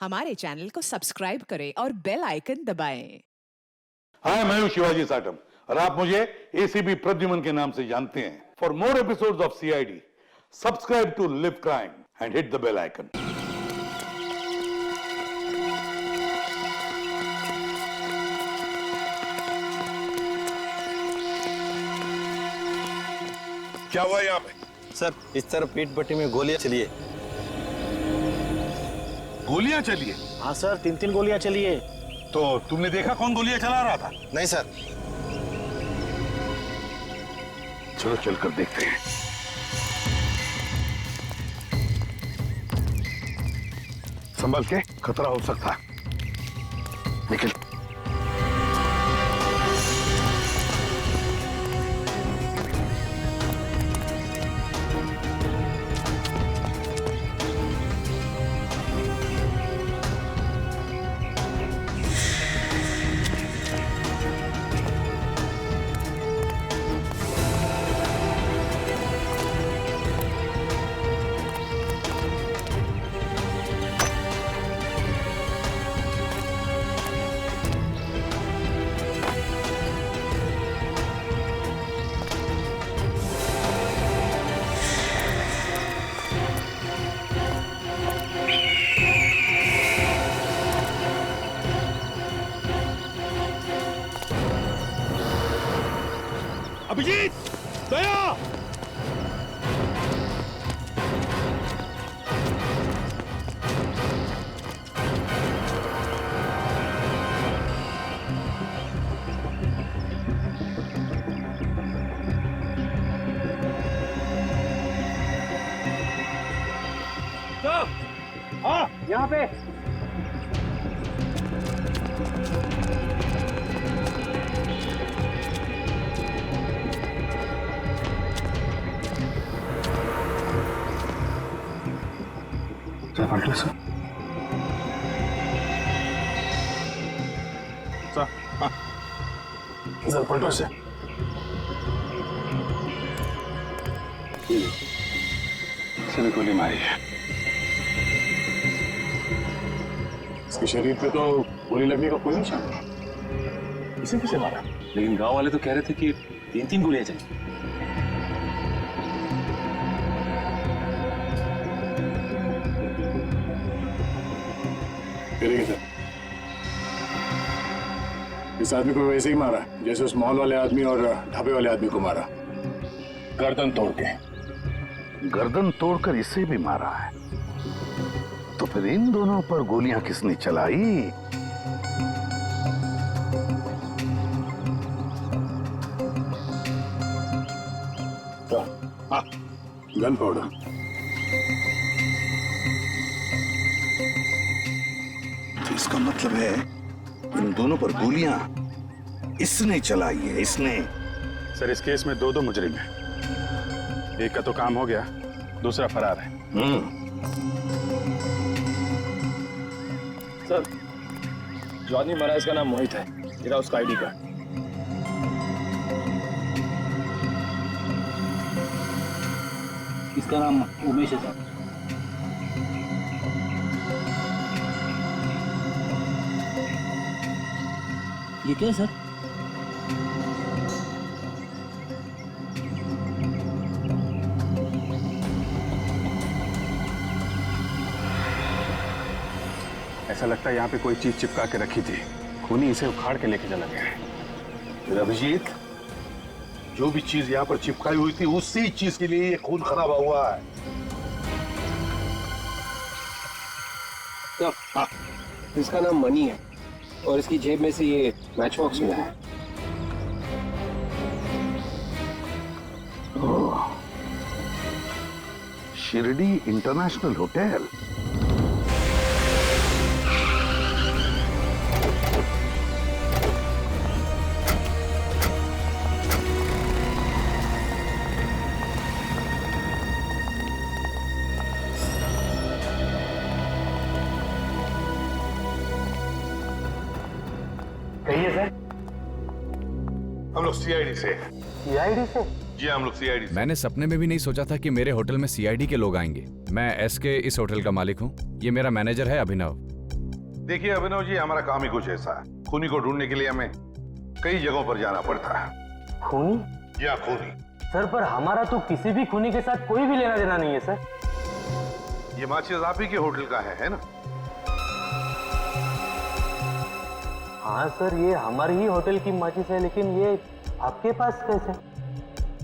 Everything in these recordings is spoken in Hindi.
हमारे चैनल को सब्सक्राइब करें और बेल आइकन दबाएं। हाय, मैं हूं शिवाजी साटम और आप मुझे एसीपी प्रद्युमन के नाम से जानते हैं। For more episodes of CID, subscribe to Live Crime and hit the bell icon. क्या हुआ यहाँ पे? सर, इस तरफ पीठ पट्टी में गोलियां चली है। गोलियां चली है? हाँ सर, 3 गोलियां चली है। तो तुमने देखा कौन गोलियां चला रहा था? नहीं सर। चलो चलकर देखते हैं। संभल के, खतरा हो सकता। निकल। अभिजीत, दया! हाँ, यहाँ पे। पलटो सर। सर, हाँ। सर पलटो से। इसने गोली मारी है। इसके शरीर पे तो गोली लगने का कोई निशान नहीं। इसे किसे मारा? लेकिन गांव वाले तो कह रहे थे कि 3 गोलियां चली। इस आदमी को वैसे ही मारा जैसे उस मॉल वाले आदमी और ढाबे वाले आदमी को मारा, गर्दन तोड़ के। गर्दन तोड़कर इसे भी मारा है, तो फिर इन दोनों पर गोलियां किसने चलाई? हाँ, गन पाउडर। तो इसका मतलब है इन दोनों पर गोलियां इसने चलाई है, इसने। सर, इस केस में 2 मुजरिम हैं। एक का तो काम हो गया, दूसरा फरार है। सर, जो आदमी मरा इसका नाम मोहित है। मेरा उसका आईडी कार्ड। इसका नाम उमेश है सर। ये क्या है सर? ऐसा लगता है यहाँ पे कोई चीज चिपका के रखी थी। खूनी इसे उखाड़ के लेके चला गया है। फिर अभिजीत, जो भी चीज यहाँ पर चिपकाई हुई थी उसी चीज के लिए ये खून खराब हुआ है। हाँ, इसका नाम मनी है और इसकी जेब में से ये मैच बॉक्स मिला है। Shirdi international hotel. कहिए सर। हम लोग सीआईडी से। सीआईडी से? जी, हम लोग सीआईडी से। मैंने सपने में भी नहीं सोचा था कि मेरे होटल में सीआईडी के लोग आएंगे। मैं एसके इस होटल का मालिक हूँ। ये मेरा मैनेजर है अभिनव। देखिए अभिनव जी, हमारा काम ही कुछ ऐसा है। खूनी को ढूंढने के लिए हमें कई जगहों पर जाना पड़ता है। खूनी? या खूनी? सर पर हमारा तो किसी भी खूनी के साथ कोई भी लेना देना नहीं है सर। ये माचिस आप ही के होटल का है ना? हाँ सर, ये हमारे ही होटल की माचिस है, लेकिन ये आपके पास कैसे?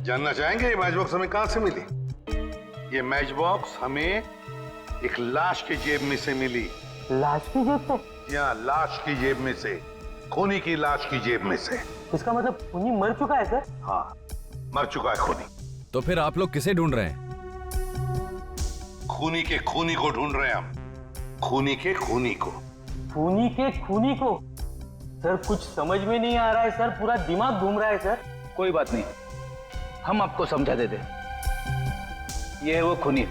जानना चाहेंगे ये मैच बॉक्स हमें कहां से मिली? ये मैच बॉक्स हमें एक लाश की जेब में से मिली। लाश की जेब से? या लाश की जेब में से, खूनी की लाश की जेब में से। इसका मतलब खूनी मर चुका है सर? हाँ, मर चुका है खूनी। तो फिर आप लोग किसे ढूंढ रहे हैं? खूनी के खूनी को ढूंढ रहे हैं हम। खूनी के खूनी को। खूनी के खूनी को? सर कुछ समझ में नहीं आ रहा है सर, पूरा दिमाग घूम रहा है सर। कोई बात नहीं, हम आपको समझा देते। ये है वो खूनी,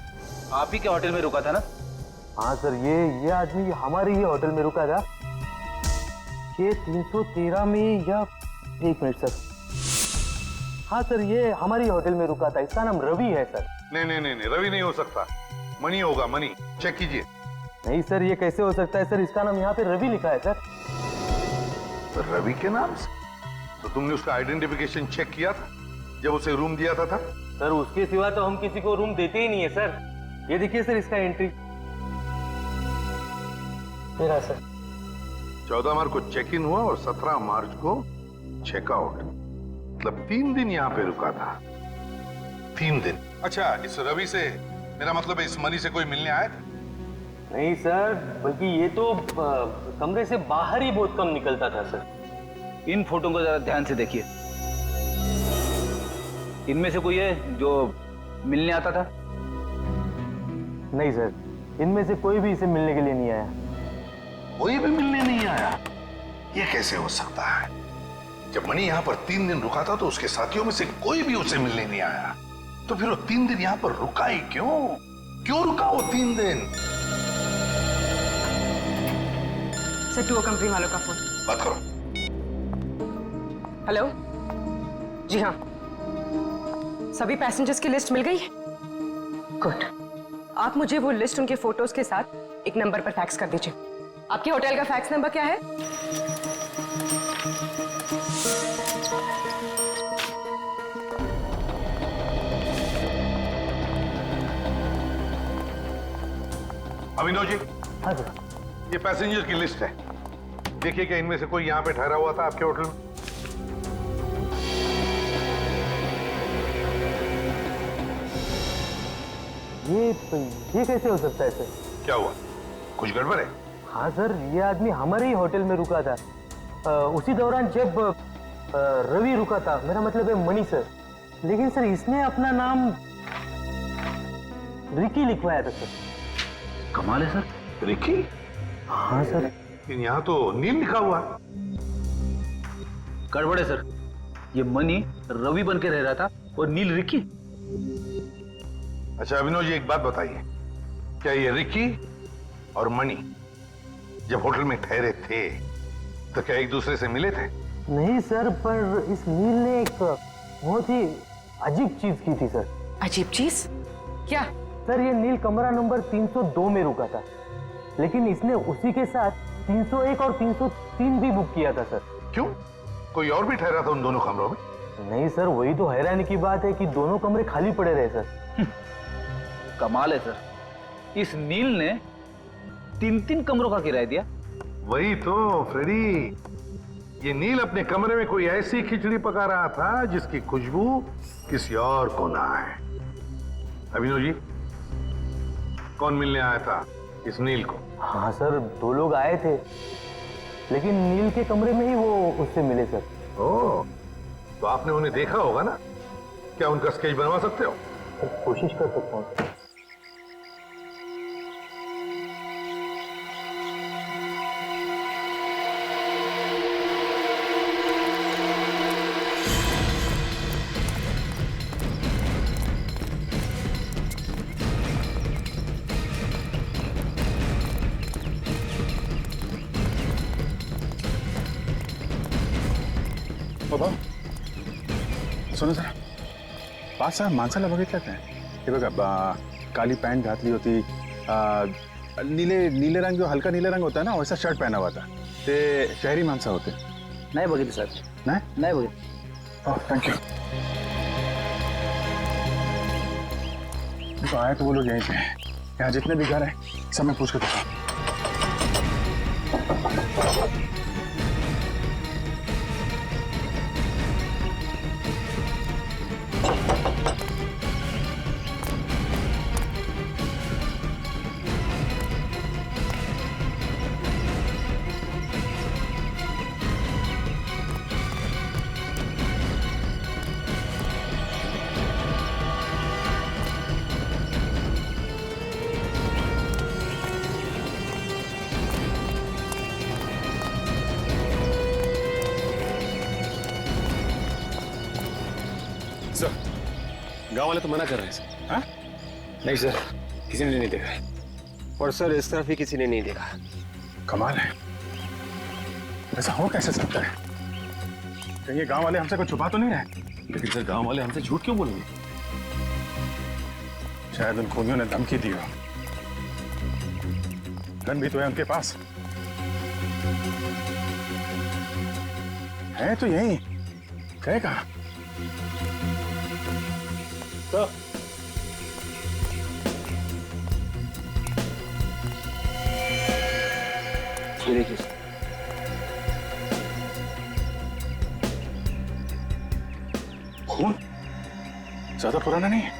आप ही के होटल में रुका था ना? हाँ सर, ये आदमी हमारे ही होटल में रुका था। ये 313 में, या एक मिनट सर। हाँ सर, ये हमारी होटल में रुका था। इसका नाम रवि है सर। नहीं, रवि नहीं हो सकता, मणि होगा, मणि। चेक कीजिए। नहीं सर, ये कैसे हो सकता है सर? इसका नाम यहाँ पे रवि लिखा है सर। तो रवि के नाम से? तो तुमने उसका आइडेंटिफिकेशन चेक किया था जब उसे रूम दिया था? सर उसके सिवा तो हम किसी को रूम देते ही नहीं है सर। ये देखिए सर, इसका एंट्री मेरा सर। 14 मार्च को चेक इन हुआ और 17 मार्च को चेकआउट। मतलब 3 दिन यहाँ पे रुका था। 3 दिन। अच्छा, इस रवि से, मेरा मतलब इस मनी से कोई मिलने आया था? नहीं सर, बल्कि ये तो कमरे से बाहर ही बहुत कम निकलता था सर। इन फोटो को जरा ध्यान से देखिए। इनमें से कोई है जो मिलने आता था? नहीं सर, इनमें से कोई भी इसे मिलने के लिए नहीं आया। कोई भी मिलने नहीं आया? ये कैसे हो सकता है? जब मणि यहाँ पर 3 दिन रुका था तो उसके साथियों में से कोई भी उसे मिलने नहीं आया। तो फिर वो 3 दिन यहाँ पर रुका ही क्यों? क्यों रुका वो 3 दिन? सर, टूर कंपनी वालों का फोन। बात करो। हेलो। जी हाँ, सभी पैसेंजर्स की लिस्ट मिल गई है? गुड। आप मुझे वो लिस्ट उनके फोटोज के साथ एक नंबर पर फैक्स कर दीजिए। आपके होटल का फैक्स नंबर क्या है? अभिनव जी, हाँ सर। ये पैसेंजर की लिस्ट है। देखिए क्या इनमें से कोई यहाँ पे ठहरा हुआ था आपके होटल में? ये कैसे हो सकता है सर? क्या हुआ? कुछ गड़बड़ है? हाँ सर, ये आदमी हमारे ही होटल में रुका था। उसी दौरान जब रवि रुका था, मेरा मतलब है मणि सर। लेकिन सर इसने अपना नाम रिकी लिखवाया था सर। कमाल है सर। रिकी? हाँ सर। लेकिन यहाँ तो नील लिखा हुआ है। गड़बड़ है सर। ये मनी रवि बन के रह रहा था और नील रिकी। अच्छा अभिनव जी, एक बात बताइए, क्या ये रिकी और मणि जब होटल में ठहरे थे तो क्या एक दूसरे से मिले थे? नहीं सर, पर इस नील ने एक बहुत ही अजीब चीज की थी सर। अजीब चीज? क्या? सर ये नील कमरा नंबर 302 में रुका था, लेकिन इसने उसी के साथ 301 और 303 भी बुक किया था सर। क्यों? कोई और भी ठहरा था उन दोनों कमरों में? नहीं सर, वही तो हैरानी की बात है कि दोनों कमरे खाली पड़े रहे सर। कमाल है सर। इस नील ने 3 कमरों का किराया दिया। वही तो फ्रेडी, ये नील अपने कमरे में कोई ऐसी खिचड़ी पका रहा था जिसकी खुशबू किसी और को ना आए। अभिनव जी, कौन मिलने आया था इस नील को? हाँ सर, 2 लोग आए थे, लेकिन नील के कमरे में ही वो उससे मिले सर। ओह, तो आपने उन्हें देखा होगा ना? क्या उनका स्केच बनवा सकते हो? कोशिश कर सकता हूँ। बाबा सुनो जरा, पाच माणसाला बघितलं काय? हे बघा, काली पॅन्ट घातली होती, नीले नीले रंग, जो हल्का नीले रंग होता है ना, वैसा शर्ट पहना हुआ था। ते शहरी माणसं होते नाही बघितलं साहेब, नाही बघितलं. Thank you. तो आए तो वो लोग यहीं पे हैं। यहाँ जितने भी घर हैं सब मैं पूछ के देखा। सर, गांव वाले तो मना कर रहे हैं सर. हाँ? नहीं सर, किसी ने नहीं देखा. और सर इस तरफ भी किसी ने नहीं देखा. कमाल है, ऐसा हो कैसे सकता है? कहीं ये गांव वाले हमसे कुछ छुपा तो नहीं रहे? लेकिन सर गांव वाले हमसे झूठ क्यों बोलेंगे? शायद उन खूनियों ने धमकी दी हो। गन भी तो है उनके पास। है तो यही, गए कहाँ? तो ये देखिए सर. खून ज्यादा पुराना नहीं है।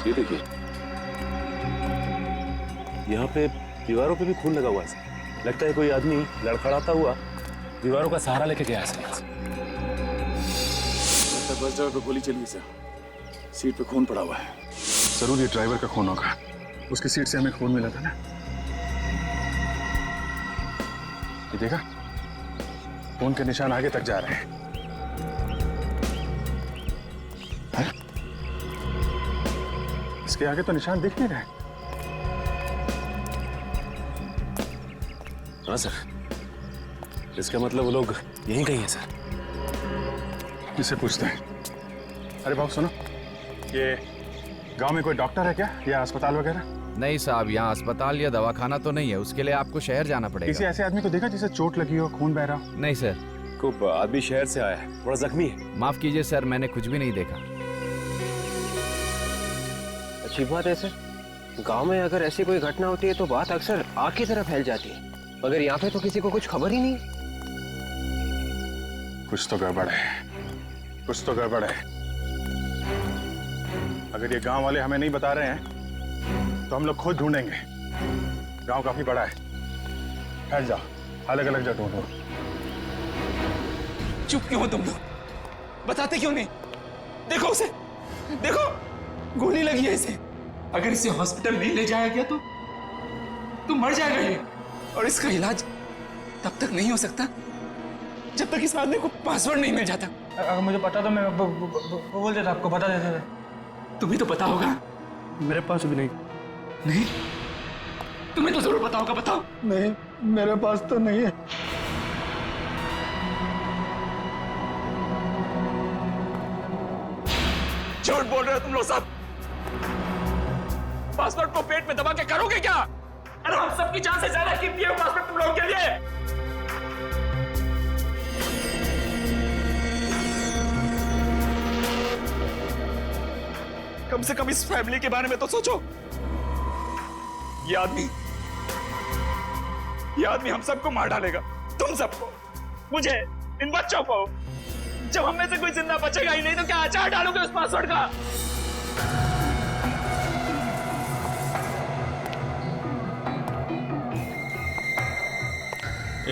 ये देखिए, यहाँ पे दीवारों पे भी खून लगा हुआ है. लगता है कोई आदमी लड़खड़ाता हुआ दीवारों का सहारा लेके गया है सर. बस जगह पे गोली चली है सर, सीट पे खून पड़ा हुआ है। जरूर ये ड्राइवर का खून होगा, उसकी सीट से हमें खून मिला था ना। ये देखा, खून के निशान आगे तक जा रहे हैं। इसके आगे तो निशान दिख नहीं रहे। हाँ सर, इसका मतलब वो लोग यहीं कहीं हैं सर. इसे पूछते हैं। अरे बाबू सुनो, ये गांव में कोई डॉक्टर है क्या, या अस्पताल वगैरह? नहीं साहब, यहाँ अस्पताल या दवाखाना तो नहीं है, उसके लिए आपको शहर जाना किसी पड़ेगा. ऐसे आदमी को देखा जिसे चोट लगी हो, खून बह रहा हो? नहीं सर. को आदमी शहर से आया है, थोड़ा जख्मी है. माफ कीजिए सर, मैंने कुछ भी नहीं देखा. अच्छी बात है सर, गांव में अगर ऐसी कोई घटना होती है तो बात अक्सर आग की तरह फैल जाती है, मगर यहाँ पे तो किसी को कुछ खबर ही नहीं. कुछ तो गड़बड़ है, कुछ तो गड़बड़ है। अगर ये गांव वाले हमें नहीं बता रहे हैं तो हम लोग खुद ढूंढेंगे। गांव काफी बड़ा है, ठहर जाओ, अलग अलग जगह ढूंढो। चुप क्यों हो तुम लोग? बताते क्यों नहीं? देखो उसे, देखो गोली लगी है इसे. अगर इसे हॉस्पिटल नहीं ले जाया गया तो मर जाएगा ये, और इसका इलाज तब तक नहीं हो सकता जब तक इस आदमी को पासवर्ड नहीं मिल जाता. अगर मुझे पता तो मैं बोल देता, आपको बता देता था. तुम्हें तो पता होगा. मेरे पास भी नहीं. नहीं, तुम्हें तो जरूर पता होगा. बताओ. नहीं, मेरे पास तो नहीं है. झूठ बोल रहे हो तुम लोग सब. पासवर्ड को पेट में दबा के करोगे क्या? अरे हम सबकी जान से ज्यादा कीमती है पासवर्ड तुम लोगों के लिए. कम से कम इस फैमिली के बारे में तो सोचो. ये आदमी हम सबको मार डालेगा. तुम सबको, मुझे, इन बच्चों को. जब हम में से कोई जिंदा बचेगा ही नहीं तो क्या अचार डालोगे उस पासवर्ड का?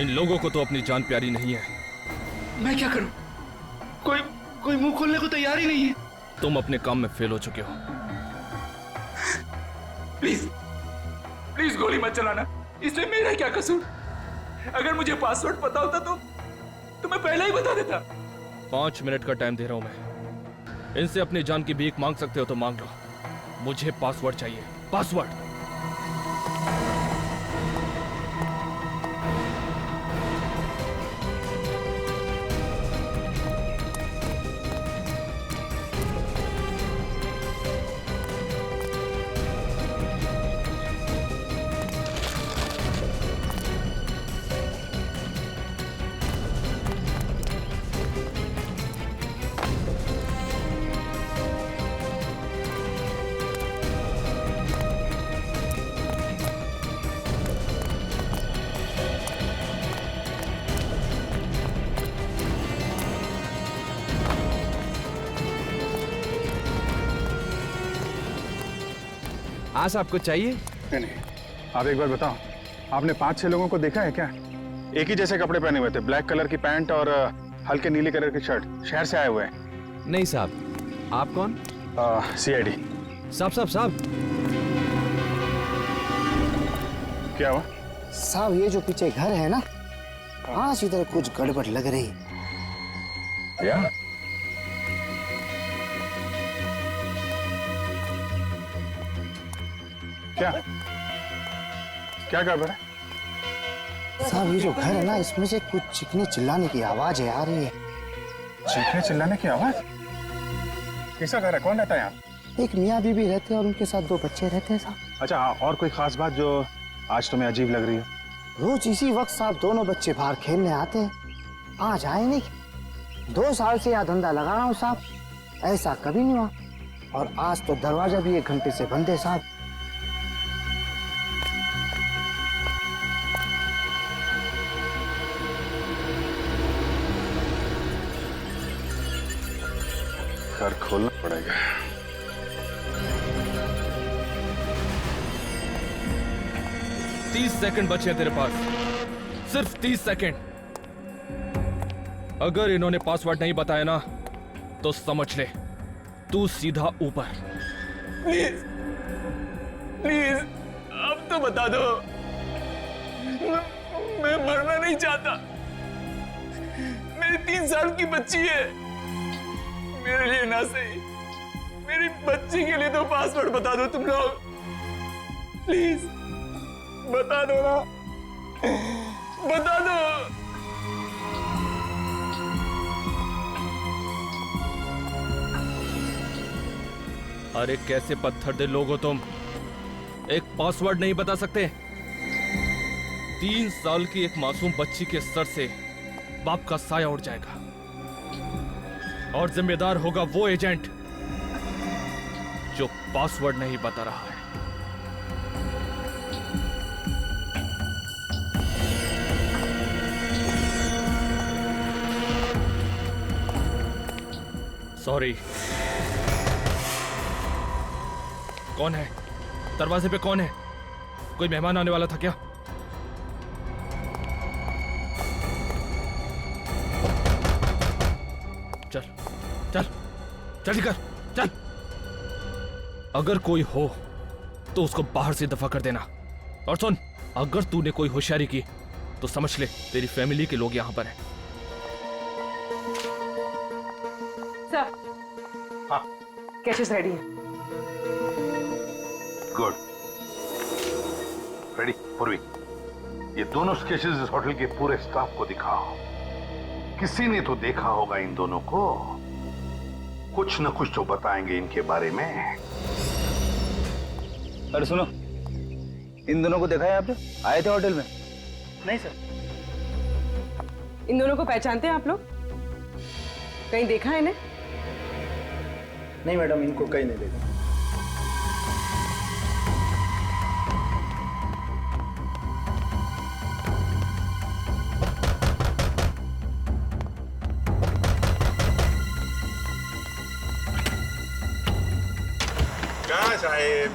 इन लोगों को तो अपनी जान प्यारी नहीं है. मैं क्या करूं? कोई मुंह खोलने को तैयार ही नहीं है. तुम अपने काम में फेल हो चुके हो. प्लीज गोली मत चलाना. इसमें मेरा क्या कसूर? अगर मुझे पासवर्ड पता होता तो मैं पहले ही बता देता. 5 मिनट का टाइम दे रहा हूं मैं. इनसे अपनी जान की भीख मांग सकते हो तो मांग लो. मुझे पासवर्ड चाहिए, पासवर्ड. हाँ साहब, कुछ चाहिए? नहीं नहीं, आप एक बार बताओ, आपने 5-6 लोगों को देखा है क्या? एक ही जैसे कपड़े पहने हुए थे, ब्लैक कलर की पैंट और हल्के नीले कलर की शर्ट, शहर से आए हुए हैं। नहीं साहब। आप कौन? CID। साहब। क्या हुआ? साहब ये जो पीछे घर है ना, हाँ इधर कुछ गड़बड़ लग रही। या? क्या क्या गड़बड़ है? साहब ये जो घर है ना, इसमें से कुछ चीखने चिल्लाने की आवाज आ रही है। चीखने चिल्लाने की आवाज? कैसा घर है? कौन रहता है यहाँ? एक मियाँ बीबी रहते हैं और उनके साथ 2 बच्चे रहते हैं साहब। अच्छा, और कोई खास बात जो आज तुम्हें अजीब लग रही है? रोज इसी वक्त साहब दोनों बच्चे बाहर खेलने आते हैं, आज आए नहीं। 2 साल से यहाँ धंधा लगा रहा हूँ साहब, ऐसा कभी नहीं हुआ। और आज तो दरवाजा भी 1 घंटे से बंद है साहब। घर खोलना पड़ेगा। तीस सेकंड बचे हैं तेरे पास, सिर्फ 30 सेकंड। अगर इन्होंने पासवर्ड नहीं बताया ना तो समझ ले तू सीधा ऊपर। प्लीज प्लीज अब तो बता दो, मैं मरना नहीं चाहता। मेरी 3 साल की बच्ची है, मेरे लिए ना सही, मेरी बच्ची के लिए तो पासवर्ड बता दो तुम लोग, प्लीज बता दो ना, बता दो। अरे कैसे पत्थर दे लोग हो तुम, एक पासवर्ड नहीं बता सकते? 3 साल की एक मासूम बच्ची के सर से बाप का साया उड़ जाएगा और जिम्मेदार होगा वो एजेंट जो पासवर्ड नहीं बता रहा है। सॉरी। कौन है? दरवाजे पे कौन है? कोई मेहमान आने वाला था क्या? चल चल जल्दी कर, चल। अगर कोई हो तो उसको बाहर से दफा कर देना। और सुन, अगर तूने कोई होशियारी की तो समझ ले तेरी फैमिली के लोग यहां पर हैं। सर, हाँ कैशेस रेडी है। गुड। रेडी पूर्वी, ये दोनों स्केचेस इस होटल के पूरे स्टाफ को दिखाओ। किसी ने तो देखा होगा इन दोनों को, कुछ न कुछ तो बताएंगे इनके बारे में। अरे सुनो, इन दोनों को देखा है आपने? आए थे होटल में? नहीं सर। इन दोनों को पहचानते हैं आप लोग? कहीं देखा है इन्हें? नहीं मैडम, इनको कहीं नहीं देखा। क्या साहेब,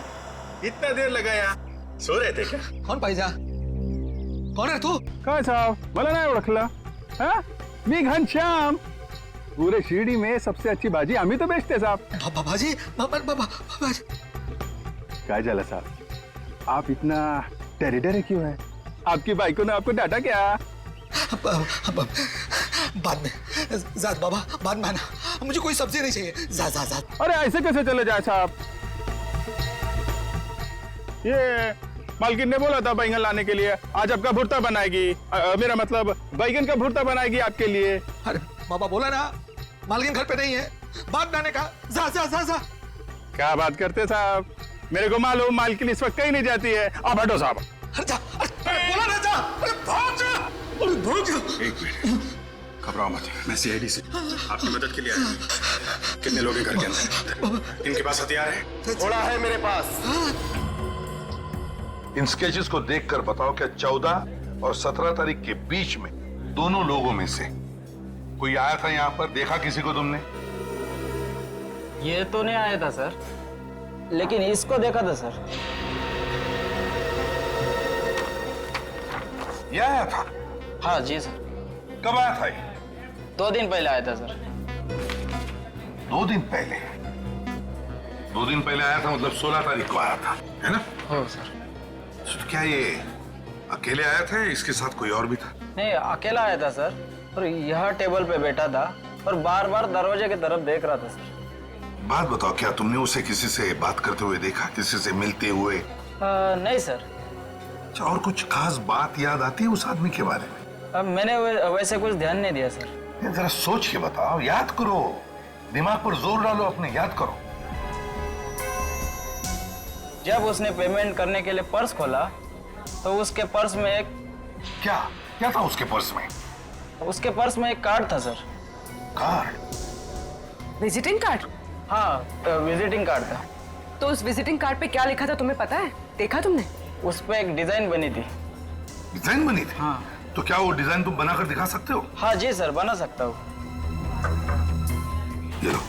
इतना देर लगाया? सो रहे थे क्या? कौन भाईजान? कौन है तू? काय साहब, मला नाही ओळखलं? हाँ? मी घनश्याम। पूरे शिरडी में सबसे अच्छी भाजी आम्ही तो बेचते साहब। बाबाजी, बाबा काय झालं साहब, आप इतना टेरिडर क्यों है? आपकी बाइको ने आपको डांटा क्या? बाद में जात बाबा, बाद में आना, मुझे कोई सब्जी नहीं चाहिए। जा। अरे ऐसे कैसे चले जाए साहब? ये मालकिन ने बोला था बैंगन लाने के लिए, आज आपका भुर्ता बनाएगी। मेरा मतलब बैंगन का भुर्ता बनाएगी आपके लिए। अरे बाबा बोला ना, मालकिन घर पे नहीं है, बाद में आने का। जा। क्या बात करते साहब, मेरे को मालूम मालकिन इस वक्त कहीं नहीं जाती है। आप हटो साहब। अरे जा, अरे बोला ना जा, अरे भाग जा। एक मिनट, घबराओ मत, मैं CID से आपकी मदद के लिए आया हूं। कितने लोग हैं घर के अंदर? इनके पास हथियार है? थोड़ा है मेरे पास। इन स्केचेस को देखकर बताओ क्या 14 और 17 तारीख के बीच में दोनों लोगों में से कोई आया था यहाँ पर? देखा किसी को तुमने? ये तो नहीं आया था सर, लेकिन इसको देखा था सर। ये आया था? हाँ जी सर। कब आया था ये? 2 दिन पहले आया था सर। 2 दिन पहले? 2 दिन पहले आया था मतलब 16 तारीख को आया था, है ना? हो सर। तो क्या ये अकेले आया था या इसके साथ कोई और भी था? नहीं, अकेला आया था सर, और यहाँ टेबल पे बैठा था और बार बार दरवाजे की तरफ देख रहा था सर। बात बताओ, क्या तुमने उसे किसी से बात करते हुए देखा, किसी से मिलते हुए? नहीं सर। अच्छा, और कुछ खास बात याद आती है उस आदमी के बारे में? मैंने वैसे कुछ ध्यान नहीं दिया सर। जरा सोच के बताओ, याद करो, दिमाग पर जोर डालो अपने, याद करो। जब उसने पेमेंट करने के लिए पर्स खोला तो उसके पर्स में एक क्या था उसके पर्स में? उसके पर्स में एक कार्ड था सर। कार्ड? Visiting card? हाँ, विजिटिंग कार्ड था। तो उस विजिटिंग कार्ड पे क्या लिखा था तुम्हें पता है? देखा तुमने? उस पे एक डिजाइन बनी थी। डिजाइन बनी थी? हाँ। तो क्या वो डिजाइन तुम बनाकर दिखा सकते हो? हाँ जी सर, बना सकता हूँ। ये लो।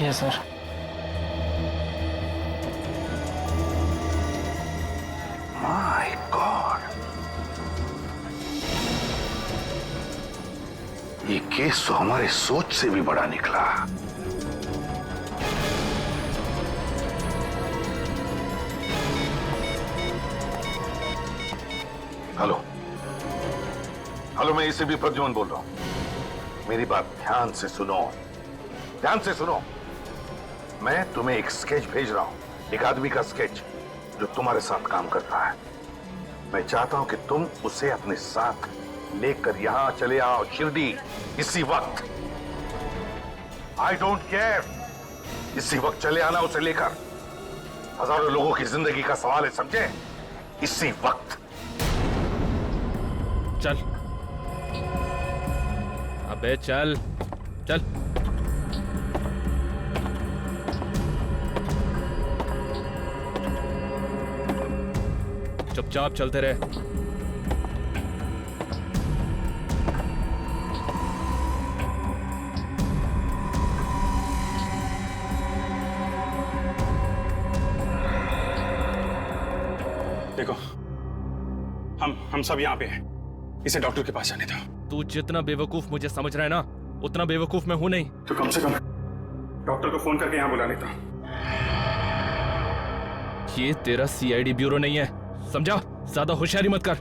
ये सर। माय गॉड, ये केस तो हमारे सोच से भी बड़ा निकला। हेलो हेलो, मैं इसे भी प्रद्युमन बोल रहा हूं। मेरी बात ध्यान से सुनो, ध्यान से सुनो। मैं तुम्हें एक स्केच भेज रहा हूं, एक आदमी का स्केच जो तुम्हारे साथ काम करता है। मैं चाहता हूं कि तुम उसे अपने साथ लेकर यहां चले आओ, शिरडी, इसी वक्त। आई डोंट केयर, इसी वक्त चले आना उसे लेकर। हजारों लोगों की जिंदगी का सवाल है, समझे? इसी वक्त। चल अबे चल चल। चुपचाप चलते रहे। देखो, हम सब यहाँ पे हैं। इसे डॉक्टर के पास जाने दो। तू जितना बेवकूफ मुझे समझ रहा है ना, उतना बेवकूफ मैं हूं नहीं। तो कम से कम डॉक्टर को फोन करके यहाँ बुला लेता। ये तेरा सीआईडी ब्यूरो नहीं है, समझा? ज्यादा होशियारी मत कर।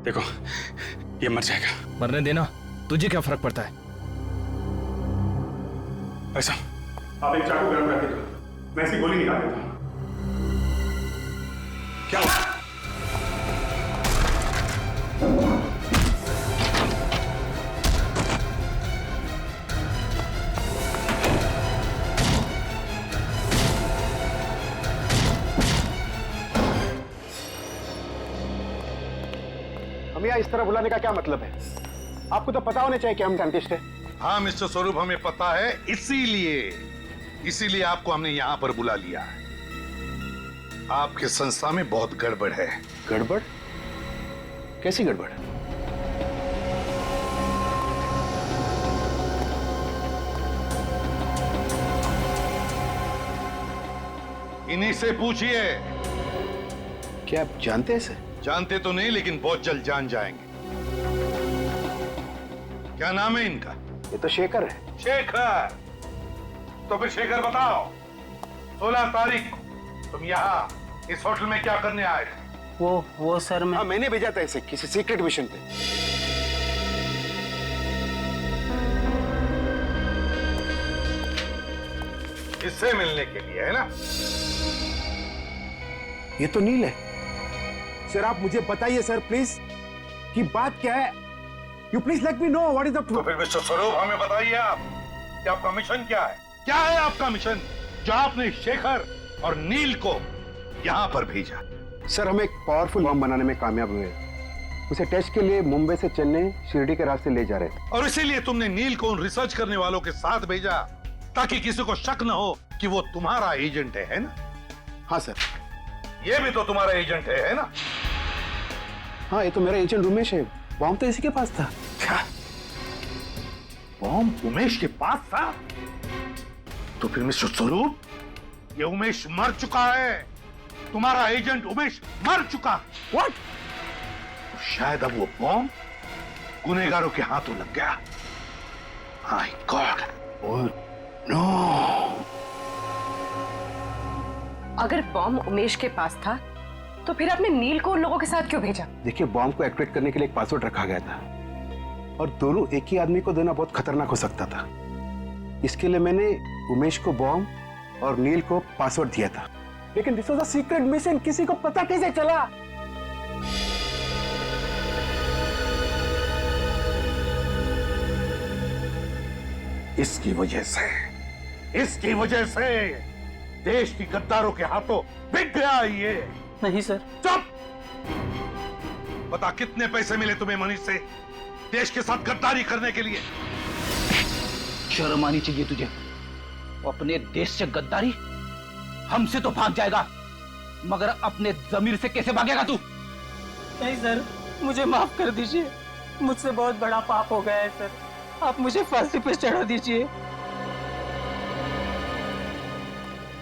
देखो, ये मर जाएगा। मरने देना, तुझे क्या फर्क पड़ता है? ऐसा, आप एक चाकू गर्म रख दो, मैं इसकी गोली निकाल देता हूँ। क्या हुआ? हमें इस तरह बुलाने का क्या मतलब है? आपको तो पता होना चाहिए कि हम डेंटिस्ट हैं। हाँ मिस्टर स्वरूप, हमें पता है, इसीलिए आपको हमने यहां पर बुला लिया है। आपके संस्था में बहुत गड़बड़ है। गड़बड़? कैसी गड़बड़? इन्हीं से पूछिए। क्या आप जानते हैं इसे? जानते तो नहीं, लेकिन बहुत जल्द जान जाएंगे। क्या नाम है इनका? ये तो शेखर है। शेखर? तो फिर शेखर बताओ, 16 तारीख को तुम यहाँ इस होटल में क्या करने आए थे? वो सर मैं... हाँ, मैंने भेजा था इसे किसी सीक्रेट मिशन पे। इससे मिलने के लिए, है ना? ये तो नील है। सर आप मुझे बताइए सर प्लीज कि बात क्या है। You please let me know what is the तो फिर मिस्टर स्वरूप हमें बताइए आप कि आपका मिशन क्या है? क्या है आपका मिशन जो आपने शेखर और नील को यहाँ पर भेजा? सर हम एक पावरफुल बम बनाने में कामयाब हुए। उसे टेस्ट के लिए मुंबई से चेन्नई शिरडी के रास्ते ले जा रहे थे। और इसीलिए तुमने नील को उन रिसर्च करने वालों के साथ भेजा ताकि किसी को शक न हो कि वो तुम्हारा एजेंट है ना? हाँ सर। ये भी तो तुम्हारा एजेंट है ना? हाँ, ये तो मेरा एजेंट उमेश है। बॉम्ब तो इसी के पास था। बॉम्ब उमेश के पास था, तो फिर मिस्टर स्वरूप, ये उमेश मर चुका है। तुम्हारा एजेंट उमेश मर चुका। व्हाट? तो शायद अब वो बॉम्ब गुनहगारों के हाथों लग गया। My God, oh no. अगर बॉम्ब उमेश के पास था तो फिर आपने नील को उन लोगों के साथ क्यों भेजा? देखिए, बॉम्ब को एक्टिवेट करने के लिए एक पासवर्ड रखा गया था और दोनों एक ही आदमी को देना बहुत खतरनाक हो सकता था। इसके लिए मैंने उमेश को बॉम्ब और नील को पासवर्ड दिया था। लेकिन this was a secret mission, किसी को पता कैसे चला? इसकी वजह से देश की गद्दारों के हाथों बिक गया ये। नहीं सर। चुप! बता, कितने पैसे मिले तुम्हें मनीष से देश के साथ गद्दारी करने के लिए? शर्म आनी चाहिए तुझे। अपने देश से गद्दारी? हमसे तो भाग जाएगा, मगर अपने जमीर से कैसे भागेगा तू? नहीं सर, मुझे माफ कर दीजिए। मुझसे बहुत बड़ा पाप हो गया है सर। आप मुझे फांसी पे चढ़ा दीजिए।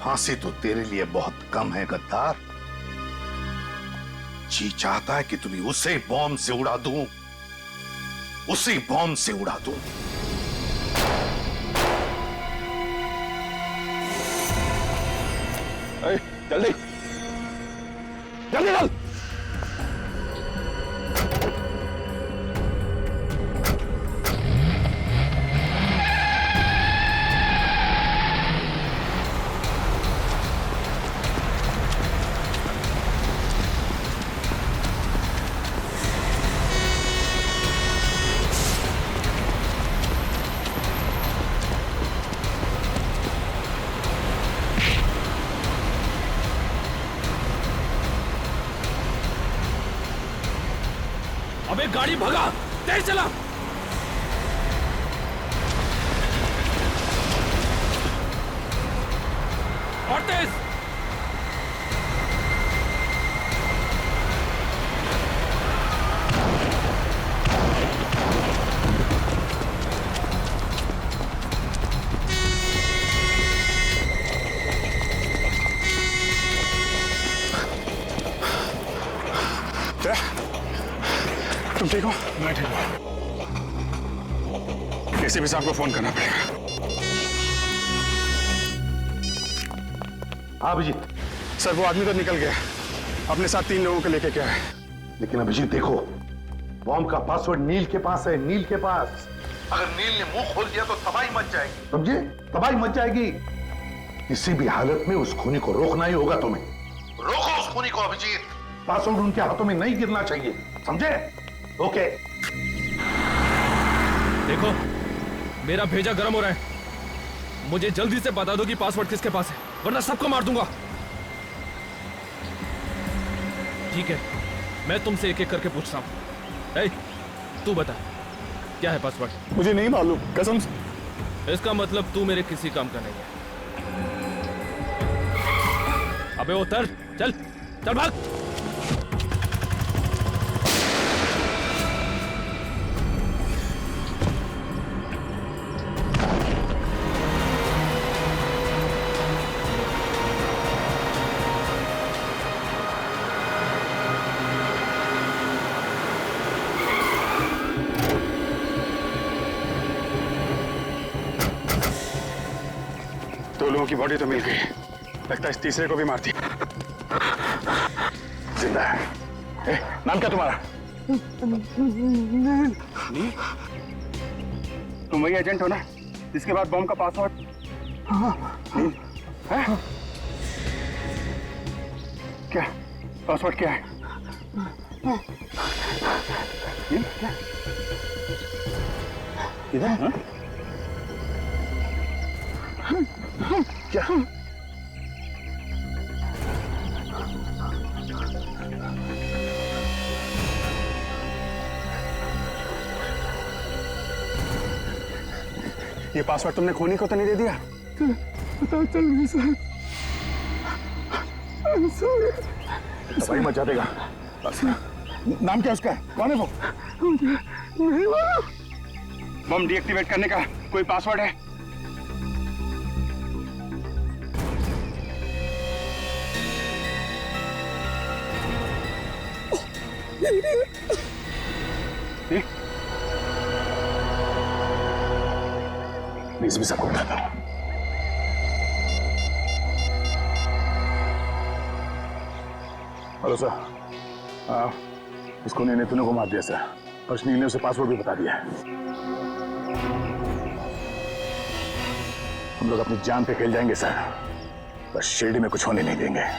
फांसी तो तेरे लिए बहुत कम है गद्दार। जी चाहता है कि तुम्हें उसे बॉम्ब से उड़ा दूं, उसी बॉम्ब से उड़ा दूं। जल्दी जल्दी चल। अबे गाड़ी भगा, तेज चला। और तेज। तुम ठीक हो? मैं ठीक हूँ। एसीपी साहब को फोन करना पड़ेगा। हाँ अभिजीत। सर, वो आदमी तो निकल गया, अपने साथ 3 लोगों को लेके क्या है। लेकिन अभिजीत देखो, बॉम्ब का पासवर्ड नील के पास है, नील के पास। अगर नील ने मुंह खोल दिया तो तबाही मच जाएगी, समझे? तबाही मच जाएगी। किसी भी हालत में उस खूनी को रोकना ही होगा तुम्हें। रोको उस खूनी को अभिजीत। पासवर्ड उनके हाथों में नहीं गिरना चाहिए, समझे? ओके। देखो, मेरा भेजा गर्म हो रहा है। मुझे जल्दी से बता दो कि पासवर्ड किसके पास है, वरना सबको मार दूंगा। ठीक है, मैं तुमसे एक एक करके पूछता हूं। तू बता, क्या है पासवर्ड? मुझे नहीं मालूम, कसम से। इसका मतलब तू मेरे किसी काम का नहीं है। अबे उतर, चल चल भाग। दो लोगों की बॉडी तो मिल गई, लगता है इस तीसरे को भी मार दिया। जिंदा है। नाम क्या तुम्हारा? नील। तुम वही एजेंट हो ना जिसके बाद बॉम्ब का पासवर्ड? नील है? क्या पासवर्ड क्या है? नील इधर? हाँ? क्या? ये पासवर्ड तुमने खूनी को तो नहीं दे दिया? पता चल गया सर। तबाही मचा देगा। नाम क्या उसका? कौन है वो? नहीं मालूम। बम डीएक्टिवेट करने का कोई पासवर्ड है? प्लीज भी सबको बताता हूं। हेलो सर, इसको ने तूने को मार दिया सर, और नील ने उसे पासवर्ड भी बता दिया है। हम लोग अपनी जान पे खेल जाएंगे सर, बस शिरडी में कुछ होने नहीं देंगे।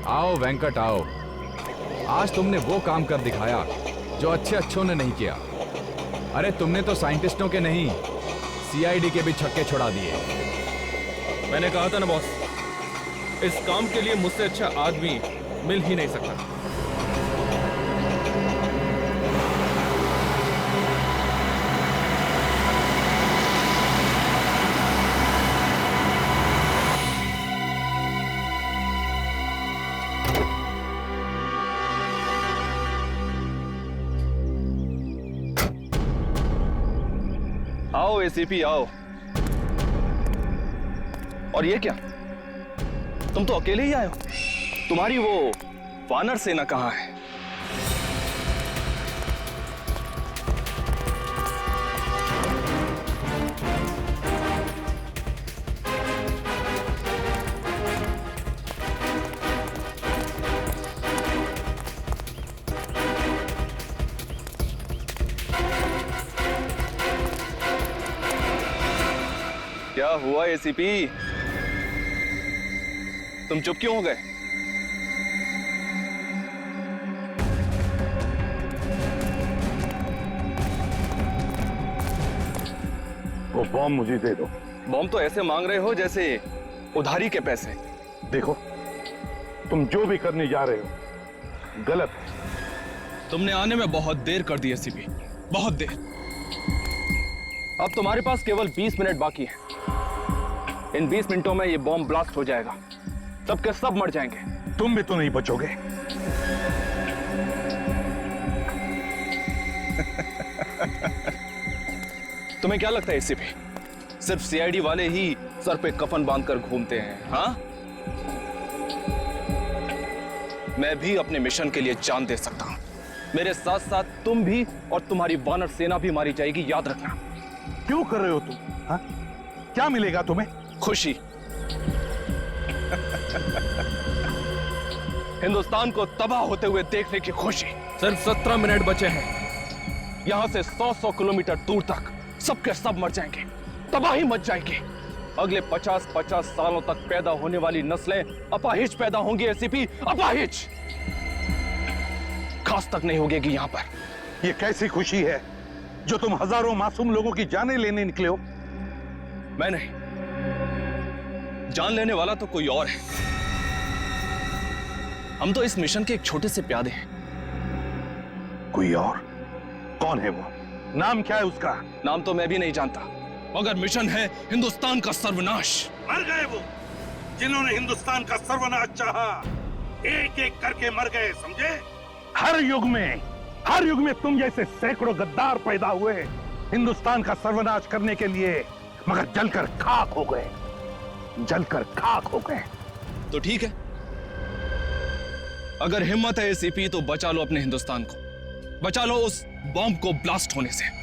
आओ वेंकट आओ, आज तुमने वो काम कर दिखाया जो अच्छों ने नहीं किया। अरे तुमने तो साइंटिस्टों के नहीं, सीआईडी के भी छक्के छुड़ा दिए। मैंने कहा था ना बॉस, इस काम के लिए मुझसे अच्छा आदमी मिल ही नहीं सकता। आओ एसीपी आओ। और ये क्या, तुम तो अकेले ही आए हो? तुम्हारी वो वानर सेना कहाँ है? क्या हुआ एसीपी, तुम चुप क्यों हो गए? वो बॉम्ब मुझे दे दो। बॉम्ब तो ऐसे मांग रहे हो जैसे उधारी के पैसे। देखो, तुम जो भी करने जा रहे हो गलत है। तुमने आने में बहुत देर कर दी एसीपी, बहुत देर। अब तुम्हारे पास केवल 20 मिनट बाकी है। इन 20 मिनटों में ये बॉम्ब ब्लास्ट हो जाएगा, सबके सब मर जाएंगे। तुम भी तो नहीं बचोगे। तुम्हें क्या लगता है एसीपी, सिर्फ सीआईडी वाले ही सर पे कफन बांधकर घूमते हैं? हाँ, मैं भी अपने मिशन के लिए जान दे सकता हूं। मेरे साथ साथ तुम भी और तुम्हारी वानर सेना भी मारी जाएगी, याद रखना। क्यों कर रहे हो तुम? हाँ? क्या मिलेगा तुम्हें? खुशी। हिंदुस्तान को तबाह होते हुए देखने की खुशी। सिर्फ 17 मिनट बचे हैं। यहां से 100 किलोमीटर दूर तक सबके सब मर जाएंगे, तबाही मच जाएगी। अगले 50 सालों तक पैदा होने वाली नस्लें अपाहिज पैदा होंगी एसीपी, अपाहिज। खास तक नहीं होगी यहां पर। ये कैसी खुशी है जो तुम हजारों मासूम लोगों की जानें लेने निकले हो? मैं नहीं, जान लेने वाला तो कोई और है। हम तो इस मिशन के एक छोटे से प्यादे हैं। कोई और? कौन है वो? नाम क्या है उसका? नाम तो मैं भी नहीं जानता, मगर मिशन है हिंदुस्तान का सर्वनाश। मर गए वो जिन्होंने हिंदुस्तान का सर्वनाश चाहा, एक एक करके मर गए, समझे? हर युग में तुम जैसे सैकड़ों गद्दार पैदा हुए हिंदुस्तान का सर्वनाश करने के लिए, मगर जलकर खाक हो गए, जलकर खाक हो गए। तो ठीक है, अगर हिम्मत है एसीपी तो बचा लो अपने हिंदुस्तान को, बचा लो उस बॉम्ब को ब्लास्ट होने से।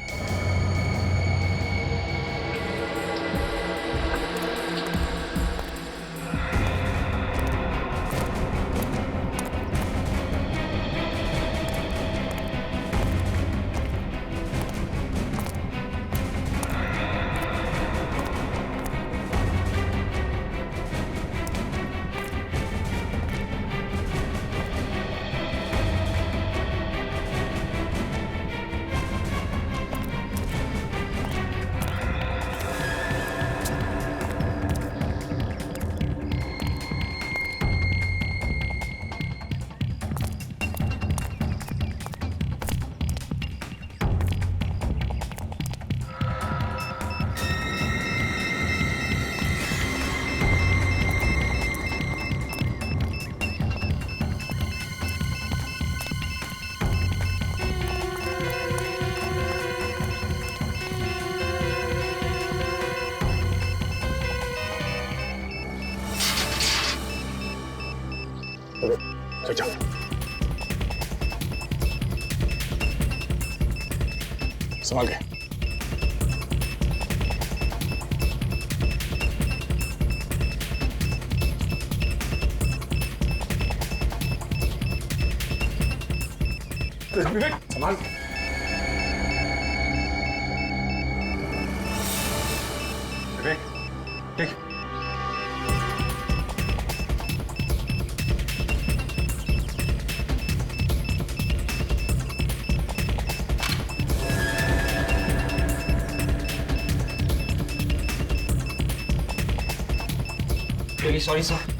चल संभाल के। विवेक संभाल के। विवेक देख, रियली सॉरी सर।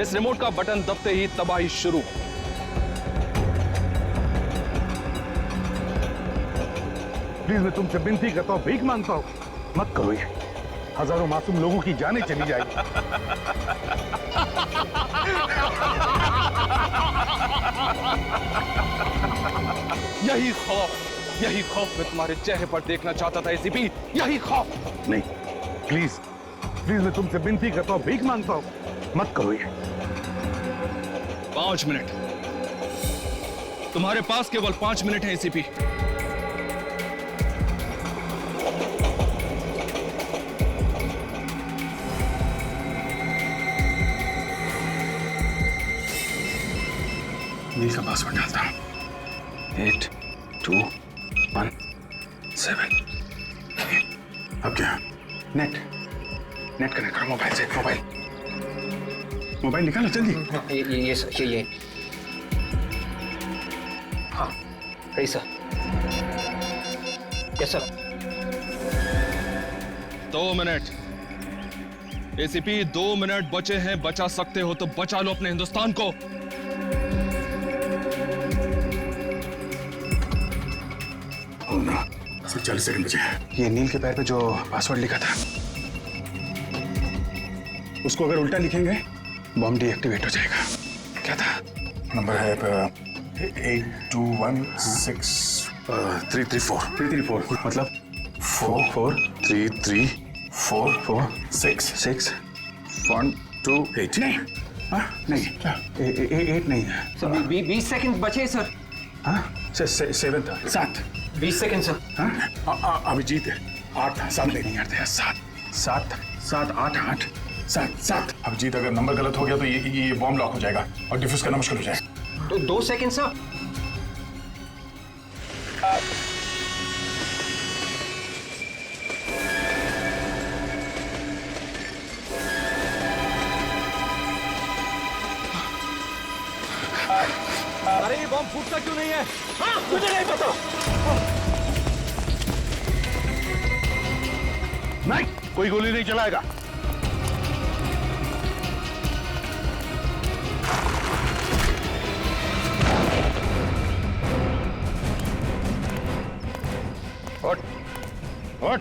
इस रिमोट का बटन दबते ही तबाही शुरू। प्लीज मैं तुमसे विनती करता हूं, भीख मांगता हूं, मत करो ये। हजारों मासूम लोगों की जानें चली जाएगी। यही खौफ मैं तुम्हारे चेहरे पर देखना चाहता था एसीपी, यही खौफ। नहीं, प्लीज प्लीज मैं तुमसे विनती करता हूं, भीख मांगता हूं, मत करो ये। 5 मिनट, तुम्हारे पास केवल 5 मिनट है एसीपी। नील का पासवर्ड डालता हूं, 8 2 1 7। अब क्या? नेट कनेक्ट करो मोबाइल से। मोबाइल निकालो जल्दी। ये हाँ सही sir. Yes sir. 2 minute ACP, 2 minute बचे हैं। बचा सकते हो तो बचा लो अपने हिंदुस्तान को। सिर्फ 40 सेकंड बचे हैं। ये नील के पैर पे जो पासवर्ड लिखा था, उसको अगर उल्टा लिखेंगे बॉम्ब डीएक्टिवेट हो जाएगा। क्या था? नंबर है 82163334 मतलब 4334466 नहीं, नहीं 8 नहीं है। 20 सेकंड बचे सर। हाँ 7 था, 7 20 सेकंड सर। अभिजीत 8 था, 7 नहीं यार थे, 7 8 7। अभिजीत अगर नंबर गलत हो गया तो ये बॉम्ब लॉक हो जाएगा और डिफ्यूज करना मुश्किल हो जाएगा। तो 2 सेकंड सर। अरे ये बॉम्ब फूटता क्यों नहीं है? हाँ, मुझे नहीं पता। नहीं, कोई गोली नहीं चलाएगा। हट।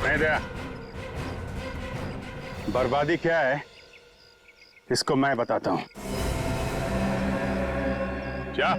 नहीं दया, बर्बादी क्या है इसको मैं बताता हूं। क्या?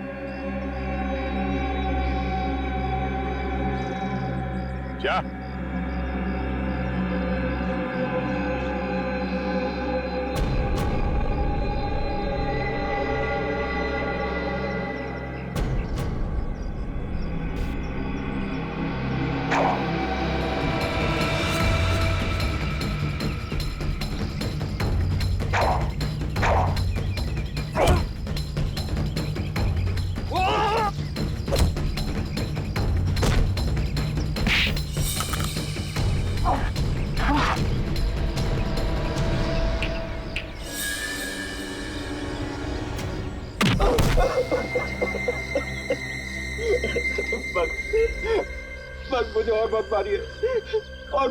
बस मुझे और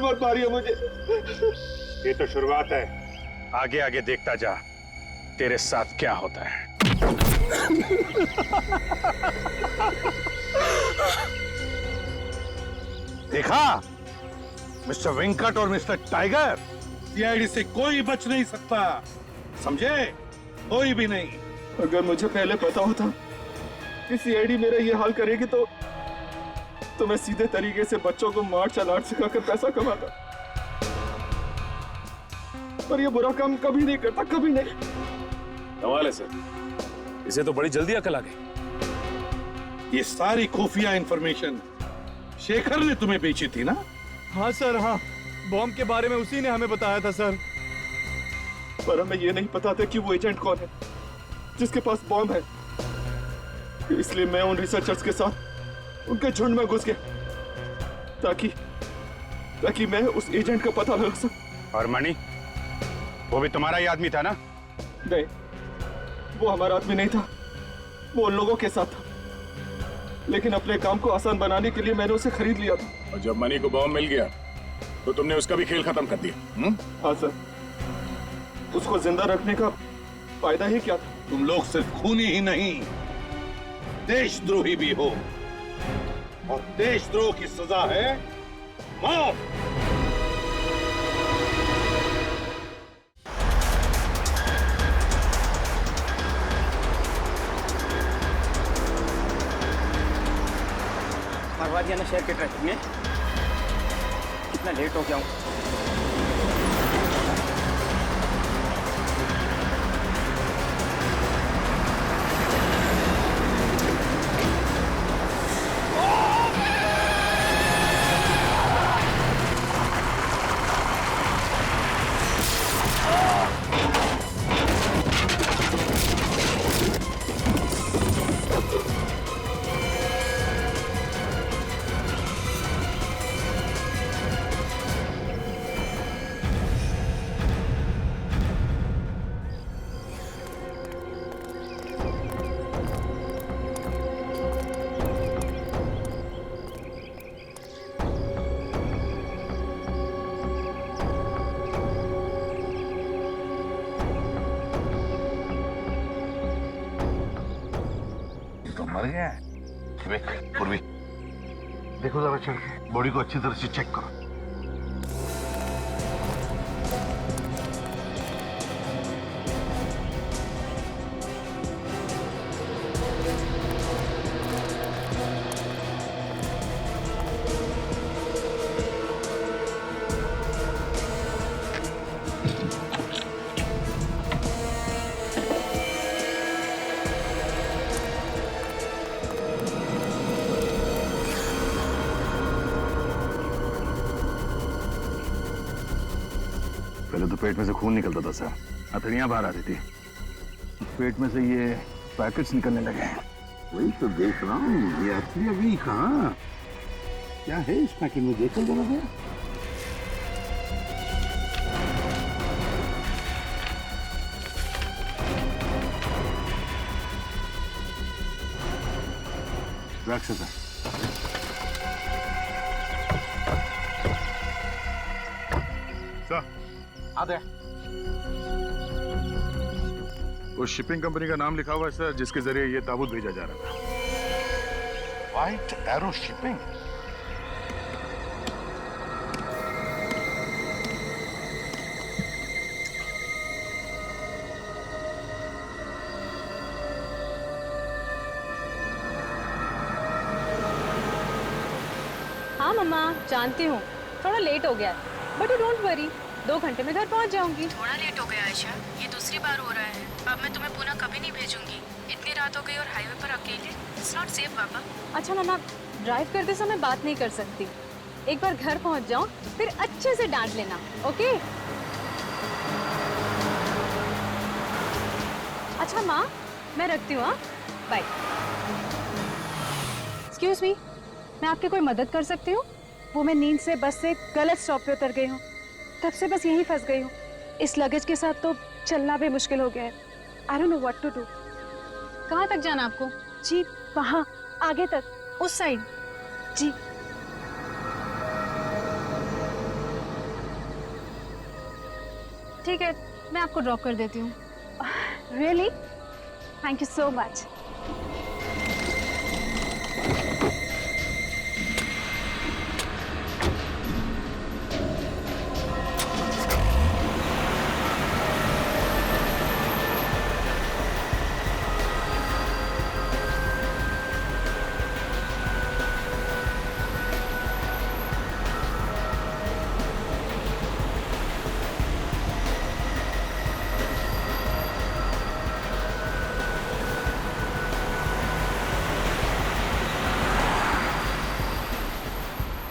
मत मारिए मुझे। ये तो शुरुआत है, आगे आगे देखता जा तेरे साथ क्या होता है। देखा मिस्टर वेंकट और मिस्टर टाइगर, सीआईडी से कोई बच नहीं सकता, समझे? कोई भी नहीं। अगर मुझे पहले पता होता कि सीआईडी मेरा ये हाल करेगी तो मैं सीधे तरीके से बच्चों को मार्शल आर्ट सिखाकर पैसा कमाता, पर ये बुरा काम कभी नहीं करता, कभी नहीं। कमाल है सर, इसे तो बड़ी जल्दी अकल आ गई। ये सारी खुफिया इंफॉर्मेशन शेखर ने तुम्हें बेची थी ना? हाँ सर, हाँ, बॉम्ब के बारे में उसी ने हमें बताया था सर। पर हमें ये नहीं पता था कि वो एजेंट कौन है जिसके पास बॉम्ब है, इसलिए मैं उन रिसर्चर्स के साथ उनके झुंड में घुस गया ताकि मैं उस एजेंट का पता लगा सकूं। और मणि, वो भी तुम्हारा ही आदमी था ना? नहीं, वो हमारा आदमी नहीं था, वो उन लोगों के साथ था, लेकिन अपने काम को आसान बनाने के लिए मैंने उसे खरीद लिया था। और जब मणि को बॉम्ब मिल गया तो तुमने उसका भी खेल खत्म कर दिया? हाँ सर, उसको जिंदा रखने का फायदा ही क्या था? तुम लोग सिर्फ खूनी ही नहीं, देशद्रोही भी हो। और देशद्रोह की सजा है मौत। मरवा दिया ना शहर के ट्रैफिक में, कितना लेट हो गया हूँ। मर गया है। पूर्वी देखो जरा चल के बॉडी को अच्छी तरह से चेक करो। पहले तो पेट में से खून निकलता था सर, हथेलियां बाहर आती थी, पेट में से ये पैकेट्स निकलने लगे हैं। वही तो देख रहा हूँ, ये असली अभी कहाँ? क्या है इस पैकेट में, देखो जरा भैया। ड्रग्स है सर। उस शिपिंग कंपनी का नाम लिखा हुआ है सर, जिसके जरिए ये ताबूत भेजा जा रहा था। White arrow shipping. हाँ मम्मा, जानती हूँ थोड़ा लेट हो गया, बट यू डोंट वरी, 2 घंटे में घर पहुँच जाऊंगी। थोड़ा लेट हो गया आयशा, ये दूसरी बार हो रहा है। अब मैं तुम्हें पुनः कभी नहीं भेजूंगी। इतनी रात हो गई और हाईवे पर अकेले, इट्स नॉट सेफ पापा। अच्छा मम्मा, ड्राइव करते समय बात नहीं कर सकती, एक बार घर पहुँच जाओ फिर अच्छे से डांट लेना, ओके? अच्छा माँ, मैं रखती हूँ, बाय। एक्सक्यूज मी, मैं आपकी कोई मदद कर सकती हूँ? वो मैं नींद से बस से गलत स्टॉप पे उतर गई हूँ, तब से बस यहीं फंस गई हूँ। इस लगेज के साथ तो चलना भी मुश्किल हो गया है। I don't know what to do. कहाँ तक जाना आपको? जी वहाँ आगे तक, उस साइड। जी ठीक है, मैं आपको ड्रॉप कर देती हूँ। Really? Thank you so much.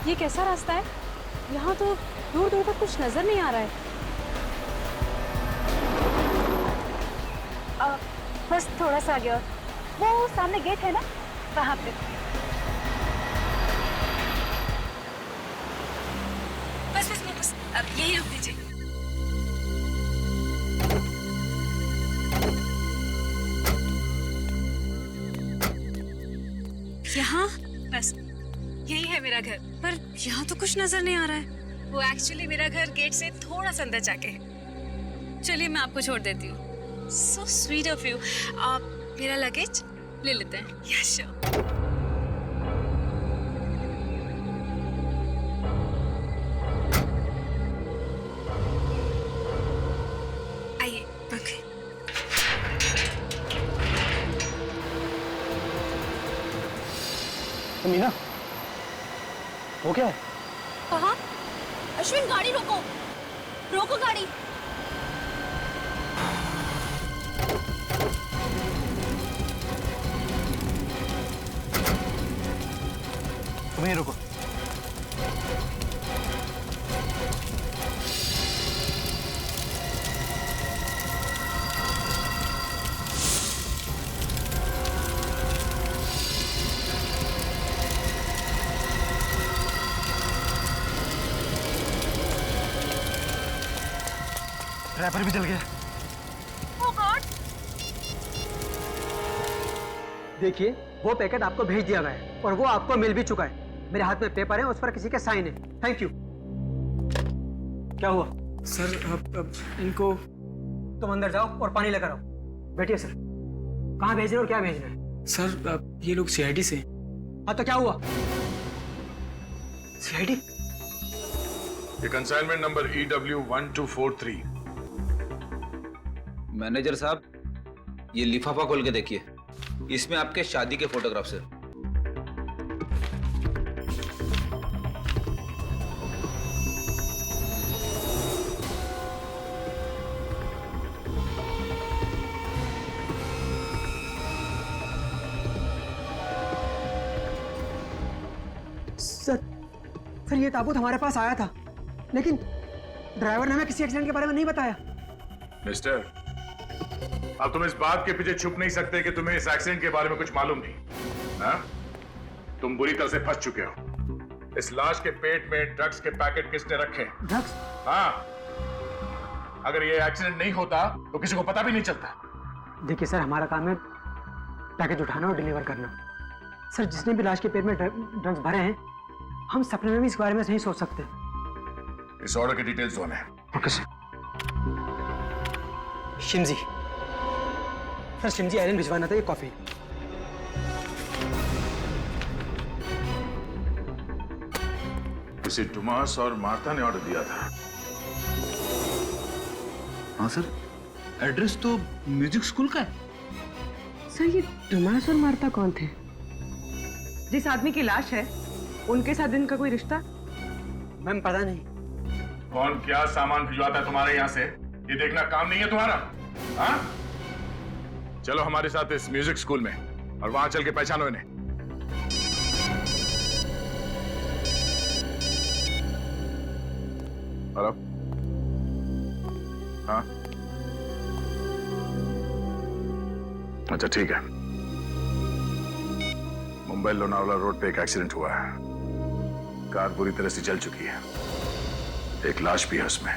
ये कैसा रास्ता है? यहाँ तो दूर दूर तक कुछ नजर नहीं आ रहा है। बस थोड़ा सा आगे और वो सामने गेट है ना, वहाँ पे। बस बस बस, अब यही रोक दीजिए। यहाँ बस, यही है मेरा घर। पर यहाँ तो कुछ नजर नहीं आ रहा है। वो एक्चुअली मेरा घर गेट से थोड़ा सा अंदर जाके है। चलिए मैं आपको छोड़ देती हूँ। So sweet of you. आप मेरा लगेज ले लेते हैं। Yes sure. मीना, वो क्या है? कहाँ? अश्विन गाड़ी रोको, रोको गाड़ी। तुम्हें रोको। रैपर भी जल गया। Oh God! देखिए, वो पैकेट आपको भेज दिया गया है और वो आपको मिल भी चुका है। मेरे हाथ में पेपर है, उस पर किसी के साइन है। Thank you. क्या हुआ? सर अब इनको तुम अंदर जाओ और पानी लेकर आओ। बैठिए सर। कहाँ भेजना है और क्या भेजना है? सर अब ये लोग सीआईडी से। हाँ तो क्या हुआ? सीआईडी? ये कंसाइनमेंट नंबर EW1243। मैनेजर साहब, ये लिफाफा खोल के देखिए, इसमें आपके शादी के फोटोग्राफ्स हैं। सर ये ताबूत हमारे पास आया था, लेकिन ड्राइवर ने हमें किसी एक्सीडेंट के बारे में नहीं बताया। मिस्टर, अब तुम इस बात के पीछे छुप नहीं सकते कि तुम्हें इस एक्सीडेंट के बारे में कुछ मालूम नहीं। हाँ? तुम बुरी तरह से फंस चुके हो। इस लाश के पेट में ड्रग्स के पैकेट किसने रखे? ड्रग्स? हाँ। अगर ये एक्सीडेंट नहीं होता तो किसी को पता भी नहीं चलता। देखिए सर, हमारा काम है पैकेज उठाना और डिलीवर करना। सर, जिसने भी लाश के पेट में ड्रग्स भरे हैं, हम सपने में भी इस बारे में नहीं सोच सकते। इस ऑर्डर की डिटेल्स कौन है? Okay sir. शिमजी। सर शिमजी आइलैंड भिजवाना था, ये कॉफी। इसे टुमास और मार्था ने ऑर्डर दिया था। हाँ सर, एड्रेस तो म्यूजिक स्कूल का है। सर ये टुमास और मार्था कौन थे? जिस आदमी की लाश है उनके साथ इनका कोई रिश्ता? मैम पता नहीं। कौन क्या सामान भिजवाता है तुम्हारे यहाँ से, ये देखना काम नहीं है तुम्हारा? हाँ? चलो हमारे साथ इस म्यूजिक स्कूल में और वहां चल के पहचानो इन्हें। हेलो? हाँ? अच्छा ठीक है। मुंबई लोनावला रोड पे एक एक्सीडेंट हुआ है। कार पूरी तरह से जल चुकी है, एक लाश भी है उसमें।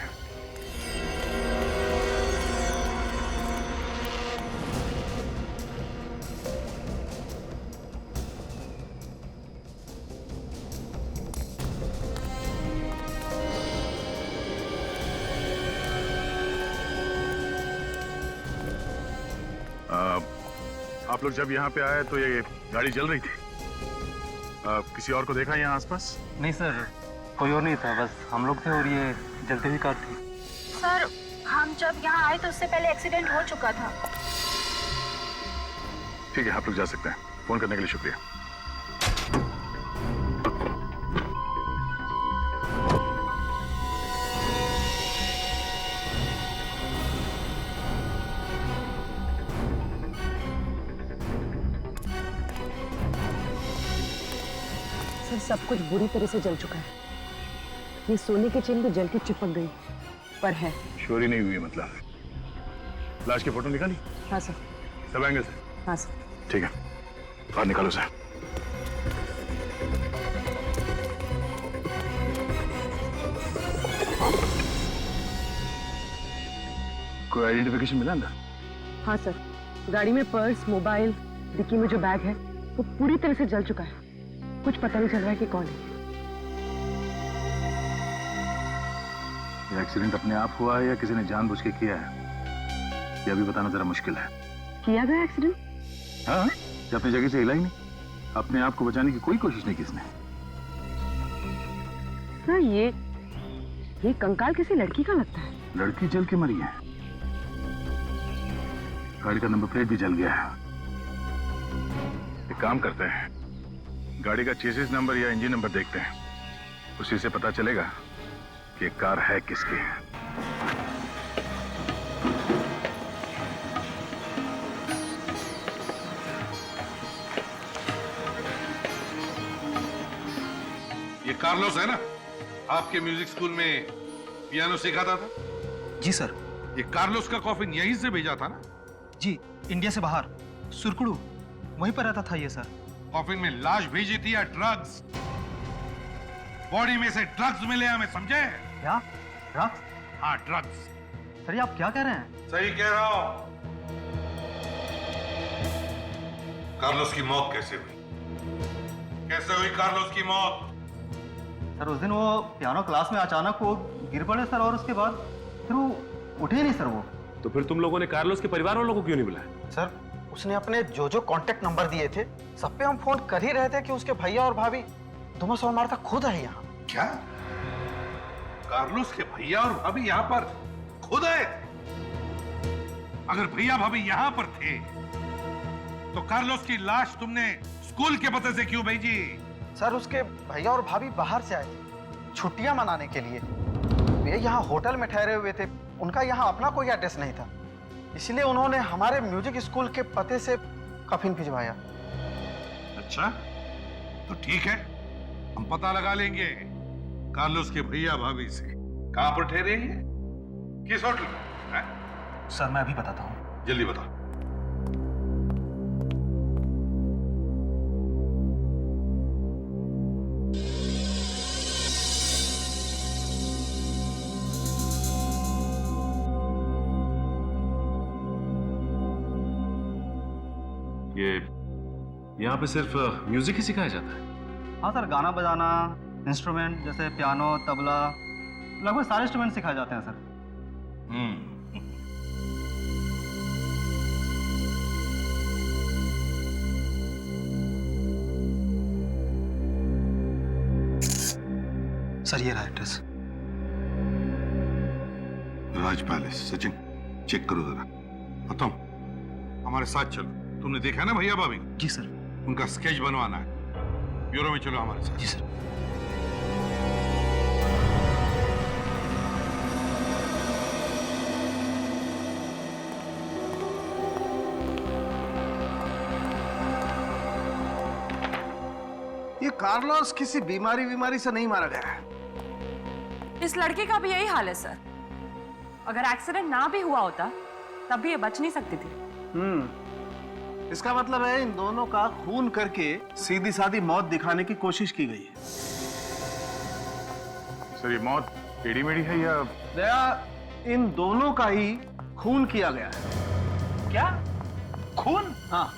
आप लोग जब यहाँ पे आए तो ये गाड़ी जल रही थी। किसी और को देखा यहाँ आसपास? नहीं सर, कोई और नहीं था, बस हम लोग थे और ये जलती हुई कार थी। सर हम जब यहाँ आए तो उससे पहले एक्सीडेंट हो चुका था। ठीक है, आप लोग जा सकते हैं। फोन करने के लिए शुक्रिया। सर सब कुछ बुरी तरह से जल चुका है। ये सोने की चेन भी जल के चिपक गई, पर है। चोरी नहीं हुई मतलब? लाश की फोटो निकाली? हाँ सर। सब एंगल से? हाँ सर। ठीक है, बाहर निकालो सर। कोई आइडेंटिफिकेशन मिला अंदर? हाँ सर, गाड़ी में पर्स, मोबाइल, डिक्की में जो बैग है वो पूरी तरह से जल चुका है। कुछ पता नहीं चल रहा है कि कौन है। ये एक्सीडेंट अपने आप हुआ है या किसी ने जानबूझ के किया है, ये अभी बताना जरा मुश्किल है। किया गया एक्सीडेंट? हाँ, ये अपनी जगह से हिला ही नहीं। अपने आप को बचाने की कोई कोशिश नहीं किसने। सर ये कंकाल किसी लड़की का लगता है। लड़की जल के मरी है, गाड़ी का नंबर प्लेट भी जल गया है। एक काम करते हैं, गाड़ी का चेसिस नंबर या इंजन नंबर देखते हैं, उसी से पता चलेगा कि कार है किसकी। ये कार्लोस है ना, आपके म्यूजिक स्कूल में पियानो सिखाता था? जी सर। ये कार्लोस का कॉफिन यहीं से भेजा था ना? जी, इंडिया से बाहर सुरकुड़ू वहीं पर रहता था ये सर। कॉफिन में लाश भेजी थी या ड्रग्स? बॉडी में से ड्रग्स मिले हमें, समझे? क्या ड्रग्स? हाँ, ड्रग्स। सर ये आप क्या कह रहे हैं? सही कह रहा हूं। कार्लोस की मौत कैसे हुई? कैसे हुई कार्लोस की मौत? सर उस दिन वो पियानो क्लास में अचानक वो गिर पड़े सर, और उसके बाद फिर वो उठे ही नहीं सर वो। तो फिर तुम लोगों ने कार्लोस के परिवार वालों को क्यों नहीं बुलाया? सर उसने अपने जो जो कांटेक्ट नंबर दिए थे सब पे हम फोन कर ही रहे थे कि उसके भैया और भाभी थॉमस और मार्था खुद है यहाँ। क्या? कार्लोस के भैया और भाभी यहाँ पर खुद है? अगर भैया भाभी यहाँ पर थे तो कार्लोस की लाश तुमने स्कूल के पते से क्यों भेजी? सर उसके भैया और भाभी बाहर से आए थे छुट्टियां मनाने के लिए। वे यहाँ होटल में ठहरे हुए थे, उनका यहाँ अपना कोई एड्रेस नहीं था, इसलिए उन्होंने हमारे म्यूजिक स्कूल के पते से कफिन भिजवाया। अच्छा, तो ठीक है, हम पता लगा लेंगे कार्लोस के भैया भाभी से कहां पर ठहरे हैं, किस होटल में है? सर मैं अभी बताता हूँ। जल्दी बताओ। ये यहाँ पे सिर्फ म्यूजिक ही सिखाया जाता है? हाँ सर, गाना बजाना, इंस्ट्रूमेंट जैसे पियानो, तबला, लगभग सारे इंस्ट्रूमेंट सिखाए जाते हैं सर। सर ये रहा एड्रेस। राज पैलेस। सचिन चेक करो जरा। तुम हमारे साथ चलो। तुमने देखा ना भैया भाभी? जी सर। उनका स्केच बनवाना है, ब्यूरो में चलो हमारे साथ। जी सर। ये कार्लोस किसी बीमारी से नहीं मारा गया है। इस लड़के का भी यही हाल है सर। अगर एक्सीडेंट ना भी हुआ होता तब भी ये बच नहीं सकती थी। इसका मतलब है इन दोनों का खून करके सीधी सादी मौत दिखाने की कोशिश की गई है। सर ये मौत टेढ़ी मेढ़ी है या? दया, इन दोनों का ही खून किया गया है। क्या खून? हाँ,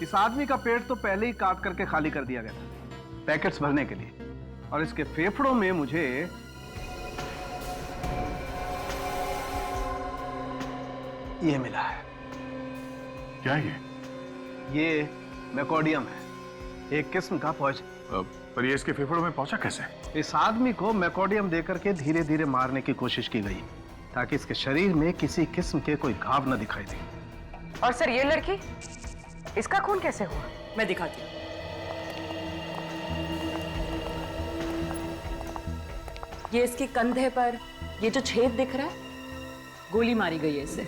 इस आदमी का पेट तो पहले ही काट करके खाली कर दिया गया था पैकेट्स भरने के लिए, और इसके फेफड़ों में मुझे ये मिला है। क्या ये मैकोडियम है, एक किस्म का पॉइजन। पर ये इसके फेफड़ों में पहुंचा कैसे? इस आदमी को मैकोडियम देकर के धीरे धीरे मारने की कोशिश की गई ताकि इसके शरीर में किसी किस्म के कोई घाव न दिखाई दे। और सर ये लड़की, इसका खून कैसे हुआ? मैं दिखाती हूँ। ये इसके कंधे पर ये जो छेद दिख रहा है, गोली मारी गई है इसे।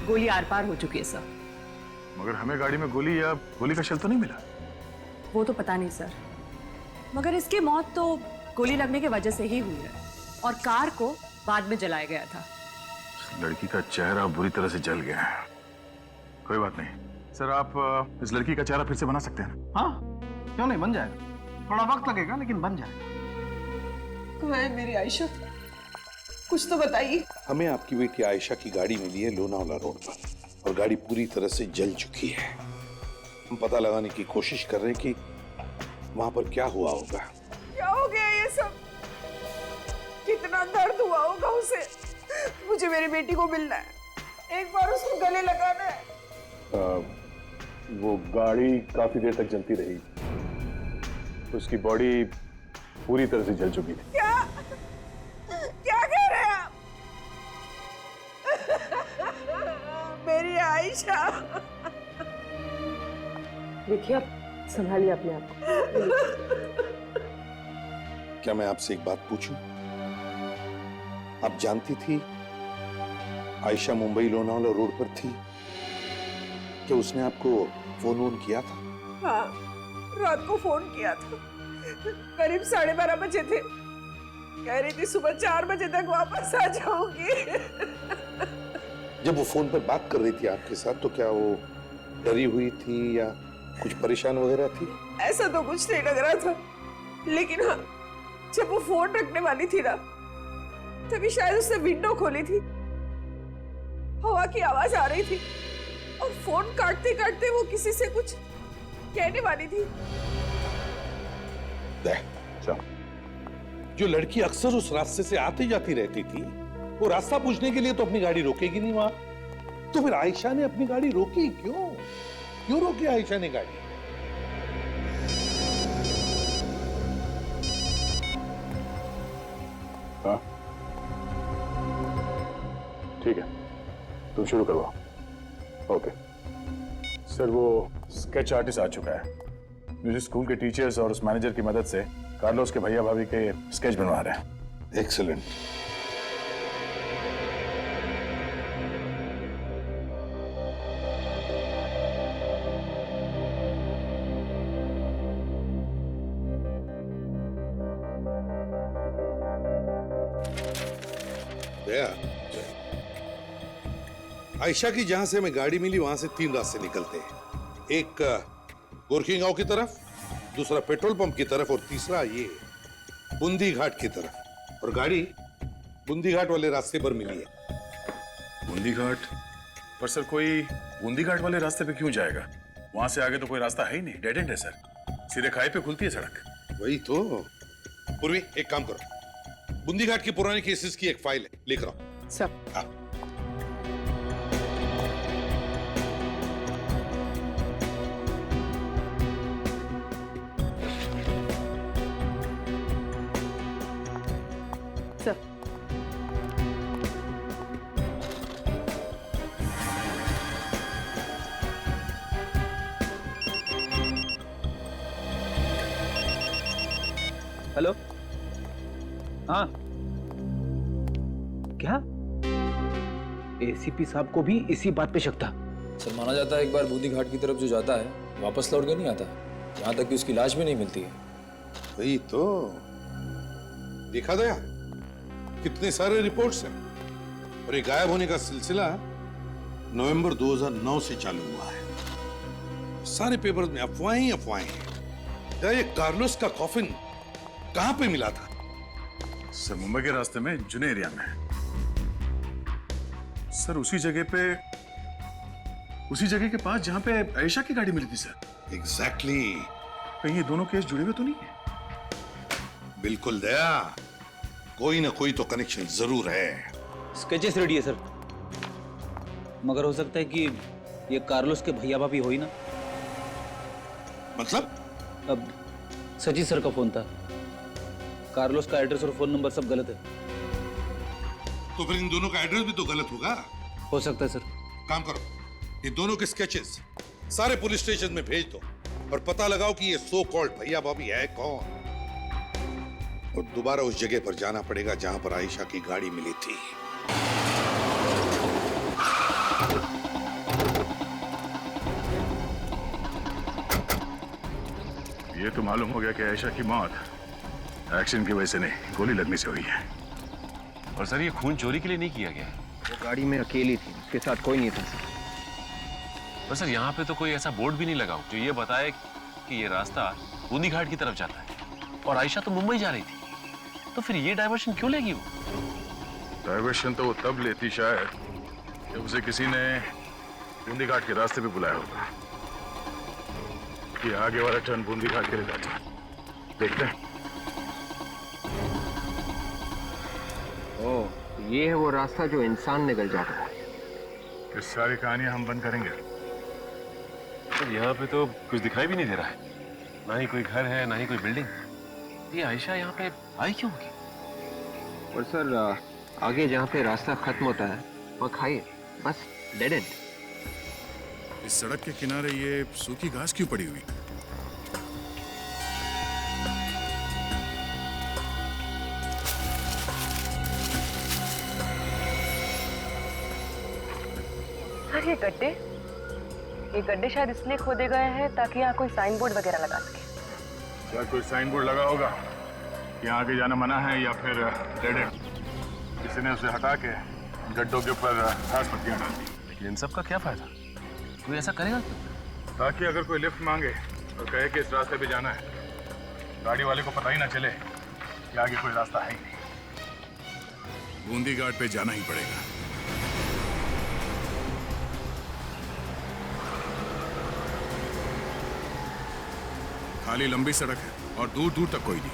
गोली आर पार हो चुकी है सर। मगर हमें गाड़ी में गोली या गोली का शल तो नहीं मिला। वो तो पता नहीं सर, मगर इसकी मौत तो गोली लगने की वजह से ही हुई है, और कार को बाद में जलाया गया था। लड़की का चेहरा बुरी तरह से जल गया है। कोई बात नहीं सर, आप इस लड़की का चेहरा फिर से बना सकते हैं। हाँ, क्यों नहीं, बन जाएगा। थोड़ा वक्त लगेगा लेकिन बन जाएगा। मेरी आयशा, कुछ तो बताइए। हमें आपकी बेटी आयशा की गाड़ी मिली है लोनावाला रोड पर, और गाड़ी पूरी तरह से जल चुकी है। हम पता लगाने की कोशिश कर रहे हैं कि वहां पर क्या हुआ होगा। क्या हो गया ये सब? कितना दर्द हुआ होगा उसे। मुझे मेरी बेटी को मिलना है, एक बार उसको गले लगाना है। वो गाड़ी काफी देर तक जलती रही, उसकी बॉडी पूरी तरह से जल चुकी थी। क्या कह रहे हैं आप? मेरी आयशा। देखिए, अब संभालिए अपने आप को। क्या मैं आपसे एक बात पूछूं? आप जानती थी आयशा मुंबई लोनावाला रोड पर थी? क्या उसने आपको फोन किया था? हाँ, रात को फोन किया था। करीब 12:30 बजे थे। कह रही थी सुबह 4 बजे तक वापस आ जाऊंगी। जब वो फोन पर बात कर रही थी आपके साथ, तो क्या वो डरी हुई थी या कुछ परेशान वगैरह थी? ऐसा तो कुछ नहीं लग रहा था, लेकिन हाँ, जब वो फोन रखने वाली थी ना, तभी शायद उसने विंडो खोली थी। हवा की आवाज आ रही थी और फोन काटते काटते वो किसी से कुछ कहने वाली थी। जो लड़की अक्सर उस रास्ते से आती जाती रहती थी, वो रास्ता पूछने के लिए तो अपनी गाड़ी रोकेगी नहीं वहां। तो फिर आयशा ने अपनी गाड़ी रोकी क्यों? क्यों रोकी आयशा ने गाड़ी? हाँ ठीक है, तुम शुरू करवाओ। ओके सर, वो स्केच आर्टिस्ट आ चुका है। म्यूजिक स्कूल के टीचर्स और उस मैनेजर की मदद से कार्लोस के भैया भाभी के स्केच बनवा रहे हैं। एक्सीलेंट। आयशा की जहां से हमें गाड़ी मिली वहां से 3 रास्ते निकलते हैं। एक गोरखी गांव की तरफ, दूसरा पेट्रोल पंप की तरफ और तीसरा ये बूंदी घाट की तरफ। और गाड़ी बूंदी घाट वाले रास्ते पर मिली है। बूंदी घाट पर सर, कोई बूंदी घाट वाले रास्ते पे क्यों जाएगा? वहां से आगे तो कोई रास्ता है ही नहीं, डेड एंड है सर। सीधे खाई पे खुलती है सड़क। वही तो। पूर्वी, एक काम करो, बूंदी घाट की पुरानी केसेस की एक फाइल है, लिख रहा हूं। सब हाँ। हेलो, हाँ क्या? एसीपी साहब को भी इसी बात पे शक था? सर माना जाता है एक बार बूंदी घाट की तरफ जो जाता है वापस लौट के नहीं आता, यहाँ तक कि उसकी लाश भी नहीं मिलती है। वही तो। देखा दया, कितने सारे रिपोर्ट्स हैं और ये गायब होने का सिलसिला नवंबर 2009 से चालू हुआ है। सारे पेपर्स में अफवाहें ही अफवाहें हैं। ये कार्लोस का कॉफिन कहां पे मिला था? सर मुंबई के रास्ते में जुने एरिया में सर, उसी जगह के पास जहां पे आयशा की गाड़ी मिली थी सर। एग्जैक्टली। कहीं ये दोनों केस जुड़े हुए तो नहीं है? बिल्कुल दया, कोई ना कोई तो कनेक्शन जरूर है। स्केचेस रेडी है सर, मगर हो सकता है कि ये कार्लोस के भैया भाभी हो ही ना। मतलब? अब सचिन सर का फोन था, कार्लोस का एड्रेस और फोन नंबर सब गलत है। तो फिर इन दोनों का एड्रेस भी तो गलत होगा। हो सकता है सर। काम करो, ये दोनों के स्केचेस सारे पुलिस स्टेशन में भेज दो और पता लगाओ कि ये सो कॉल्ड भैया भाभी है कौन। और दोबारा उस जगह पर जाना पड़ेगा जहां पर आयशा की गाड़ी मिली थी। ये तो मालूम हो गया कि आयशा की मौत एक्सीडेंट की वजह से नहीं, गोली लगने से हुई है। और सर ये खून चोरी के लिए नहीं किया गया। वो गाड़ी में अकेली थी, उसके साथ कोई नहीं था सर। पर सर यहाँ पे तो कोई ऐसा बोर्ड भी नहीं लगा जो ये बताए कि ये रास्ता बूंदी घाट की तरफ जाता है और आयशा तो मुंबई जा रही थी, तो फिर ये डायवर्शन क्यों लेगी वो? डायवर्शन तो वो तब लेती शायद जब उसे किसी ने बूंदी घाट के रास्ते पे बुलाया होगा कि आगे वाला टर्न बूंदी घाट के लिए जाता है। देखते हैं। ओह, ये है वो रास्ता जो इंसान निकल जाता है। इस सारी कहानियां हम बंद करेंगे। सर यहाँ पे तो कुछ दिखाई भी नहीं दे रहा है, ना ही कोई घर है ना ही कोई बिल्डिंग। ये आयशा यहाँ पे आई क्यों होगी? और सर आगे जहाँ पे रास्ता खत्म होता है वहाँ खाई है, बस डेड एंड। इस सड़क के किनारे ये सूखी घास क्यों पड़ी हुई? सर ये गड्ढे शायद इसलिए खोदे गए हैं ताकि यहाँ कोई साइन बोर्ड वगैरह लगा सके। क्या कोई साइन बोर्ड लगा होगा कि यहाँ आगे जाना मना है, या फिर डेड एंड? किसी ने उसे हटा के गड्ढों के ऊपर घास पत्तियां डाल दी। लेकिन इन सब का क्या फायदा? कोई ऐसा करेगा क्यों? ताकि अगर कोई लिफ्ट मांगे और कहे कि इस रास्ते पे जाना है, गाड़ी वाले को पता ही ना चले कि आगे कोई रास्ता है ही नहीं। बूंदी घाट पे जाना ही पड़ेगा। खाली लंबी सड़क है और दूर दूर तक कोई नहीं।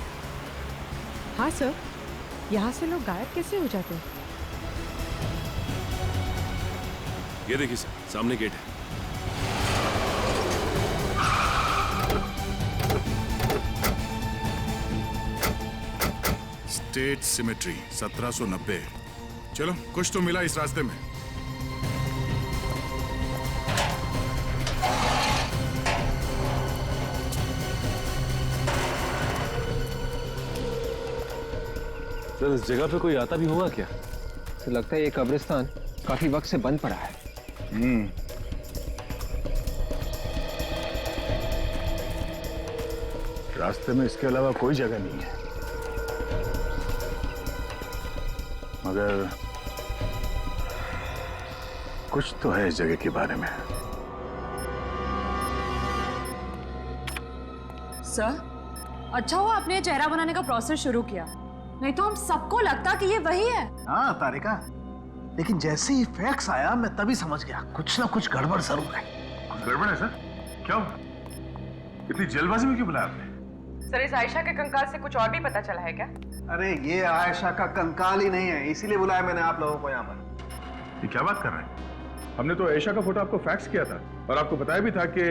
हाँ सर, यहाँ से लोग गायब कैसे हो जाते हैं? ये देखिए सर, सामने गेट है। State symmetry 1790। चलो, कुछ तो मिला इस रास्ते में। सर, इस जगह पे कोई आता भी होगा क्या? तो लगता है ये कब्रिस्तान काफी वक्त से बंद पड़ा है। रास्ते में इसके अलावा कोई जगह नहीं है, मगर कुछ तो है इस जगह के बारे में। सर, अच्छा हुआ आपने ये चेहरा बनाने का प्रोसेस शुरू किया, नहीं तो हम सबको लगता कि ये वही है। हाँ तारिका, लेकिन जैसे ही फैक्स आया मैं तभी समझ गया कुछ ना कुछ गड़बड़ जरूर है। गड़बड़ है सर? क्या हुआ? इतनी जल्दबाजी में क्यों बुलाया आपने? सर, इस आयशा के कंकाल से कुछ और भी पता चला है क्या? अरे ये आयशा का कंकाल ही नहीं है, इसीलिए बुलाया मैंने आप लोगों को यहाँ पर। ये क्या बात कर रहे हैं? हमने तो आयशा का फोटो आपको फैक्स किया था और आपको बताया भी था कि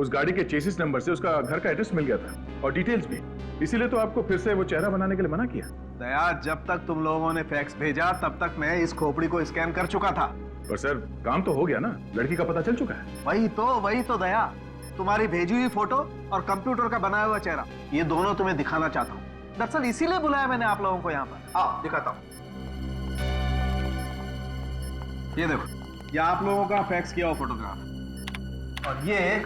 उस गाड़ी के चेसिस नंबर से उसका घर का एड्रेस मिल गया था और डिटेल्स भी। इसीलिए तो आपको फिर से वो चेहरा बनाने के लिए मना किया। दया, जब तक तुम लोगों ने फैक्स भेजा तब तक मैं इस खोपड़ी को स्कैन कर चुका था। पर सर, काम तो हो गया ना, लड़की का पता चल चुका है। वही तो दया, तुम्हारी भेजी हुई फोटो और कंप्यूटर का बनाया हुआ चेहरा, ये दोनों तुम्हें दिखाना चाहता हूँ। दरअसल इसीलिए बुलाया मैंने आप लोगों को यहाँ पर। आओ दिखाता हूँ। ये देखो, ये आप लोगों का फैक्स किया हुआ फोटोग्राफ और ये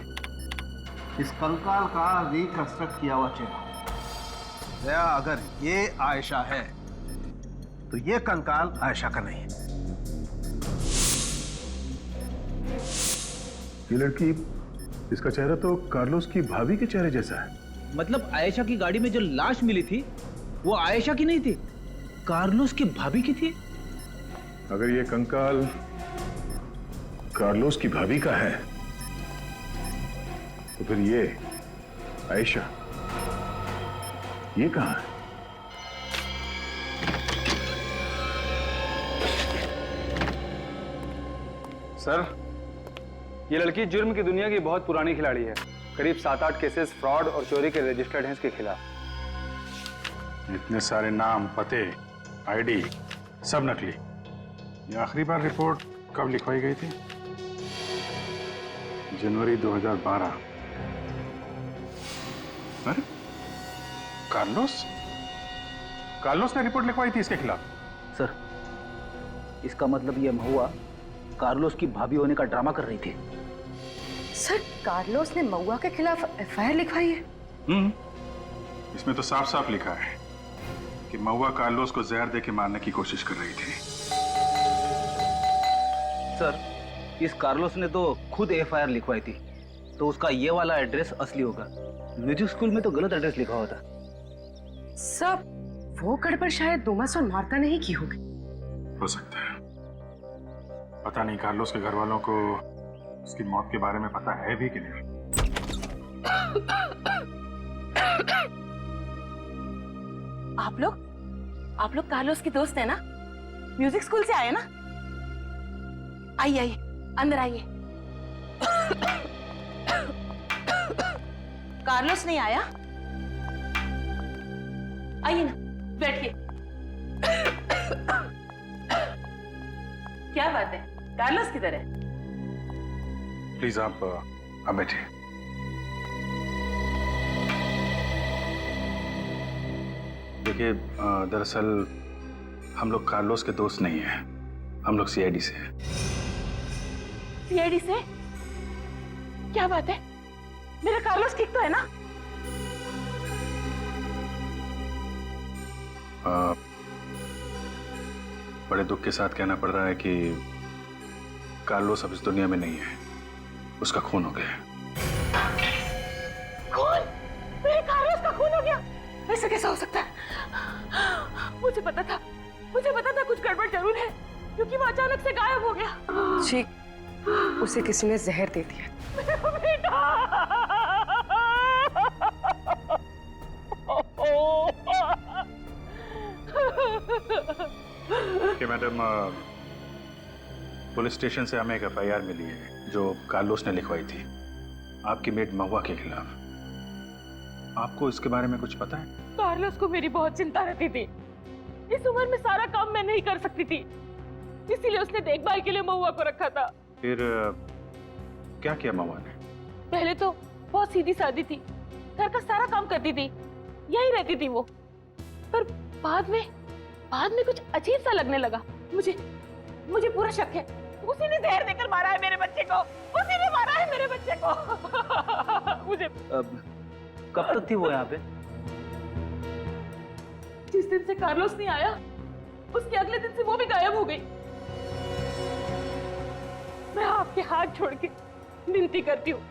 इस कंकाल का रिकंस्ट्रक्ट किया हुआ चेहरा। दया, अगर ये आयशा है तो ये कंकाल आयशा का नहीं है। ये लड़की, इसका चेहरा तो कार्लोस की भाभी के चेहरे जैसा है। मतलब आयशा की गाड़ी में जो लाश मिली थी वो आयशा की नहीं थी, कार्लोस की भाभी की थी। अगर ये कंकाल कार्लोस की भाभी का है तो फिर ये आयशा ये कहां है? सर, ये लड़की जुर्म की दुनिया की बहुत पुरानी खिलाड़ी है। करीब 7-8 केसेस फ्रॉड और चोरी के रजिस्टर्ड हैं इसके खिलाफ। इतने सारे नाम, पते, आईडी सब नकली। ये आखिरी बार रिपोर्ट कब लिखवाई गई थी? जनवरी 2012। अरे कार्लोस ने रिपोर्ट लिखवाई थी इसके खिलाफ। सर, इसका मतलब ये महुआ कार्लोस की भाभी होने का ड्रामा कर रही थी। सर, कार्लोस ने महुआ के खिलाफ एफआईआर लिखवाई है? इसमें तो साफ साफ लिखा है कि महुआ कार्लोस को जहर दे के मारने की कोशिश कर रही थी। सर, इस कार्लोस ने तो खुद एफआईआर लिखवाई थी, तो उसका ये वाला एड्रेस असली होगा। म्यूजिक स्कूल में तो गलत एड्रेस लिखा होता। सब वो गड़बड़ शायद डोमस और मार्ता ने ही की होगी। हो सकता है, पता नहीं कार्लोस के घर वालों को उसकी मौत के बारे में पता है भी कि नहीं। आप लोग कार्लोस की दोस्त है ना? म्यूजिक स्कूल से आए ना? आइए अंदर आइए। कार्लोस नहीं आया? आइए ना, बैठिए। क्या बात है, कार्लोस किधर है? प्लीज आप बैठिए। देखिए, दरअसल हम लोग कार्लोस के दोस्त नहीं हैं, हम लोग सीआईडी से हैं। सीआईडी से? क्या बात है? मेरा कार्लोस ठीक तो है ना? बड़े दुख के साथ कहना पड़ रहा है कि कार्लोस अब इस दुनिया में नहीं है। उसका खून हो गया है। खून? मेरे कार्लोस का खून हो गया? ऐसा कैसा हो सकता है? मुझे पता था कुछ गड़बड़ जरूर है, क्योंकि वो अचानक से गायब हो गया। जी, उसे किसी ने जहर दे दिया। बेटा! कि मैडम, पुलिस स्टेशन से हमें एक एफआईआर मिली है जो कार्लोस ने लिखवाई थी आपकी मेड महुआ के खिलाफ। आपको इसके बारे में कुछ पता है? कार्लोस को मेरी बहुत चिंता रहती थी। इस उम्र में सारा काम मैं नहीं कर सकती थी, इसीलिए उसने देखभाल के लिए महुआ को रखा था। फिर क्या किया महुआ ने? पहले तो बहुत सीधी सादी थी, घर का सारा काम करती थी, यही रहती थी वो। पर बाद में कुछ अजीब सा लगने लगा। मुझे पूरा शक है उसी ने जहर देकर मारा है मेरे बच्चे को। उसी ने मारा है मेरे बच्चे को। मुझे कब तक थी वो यहाँ पे? जिस दिन से कार्लोस नहीं आया, उसके अगले दिन से वो भी गायब हो गई। मैं आपके हाथ छोड़ के विनती करती हूँ,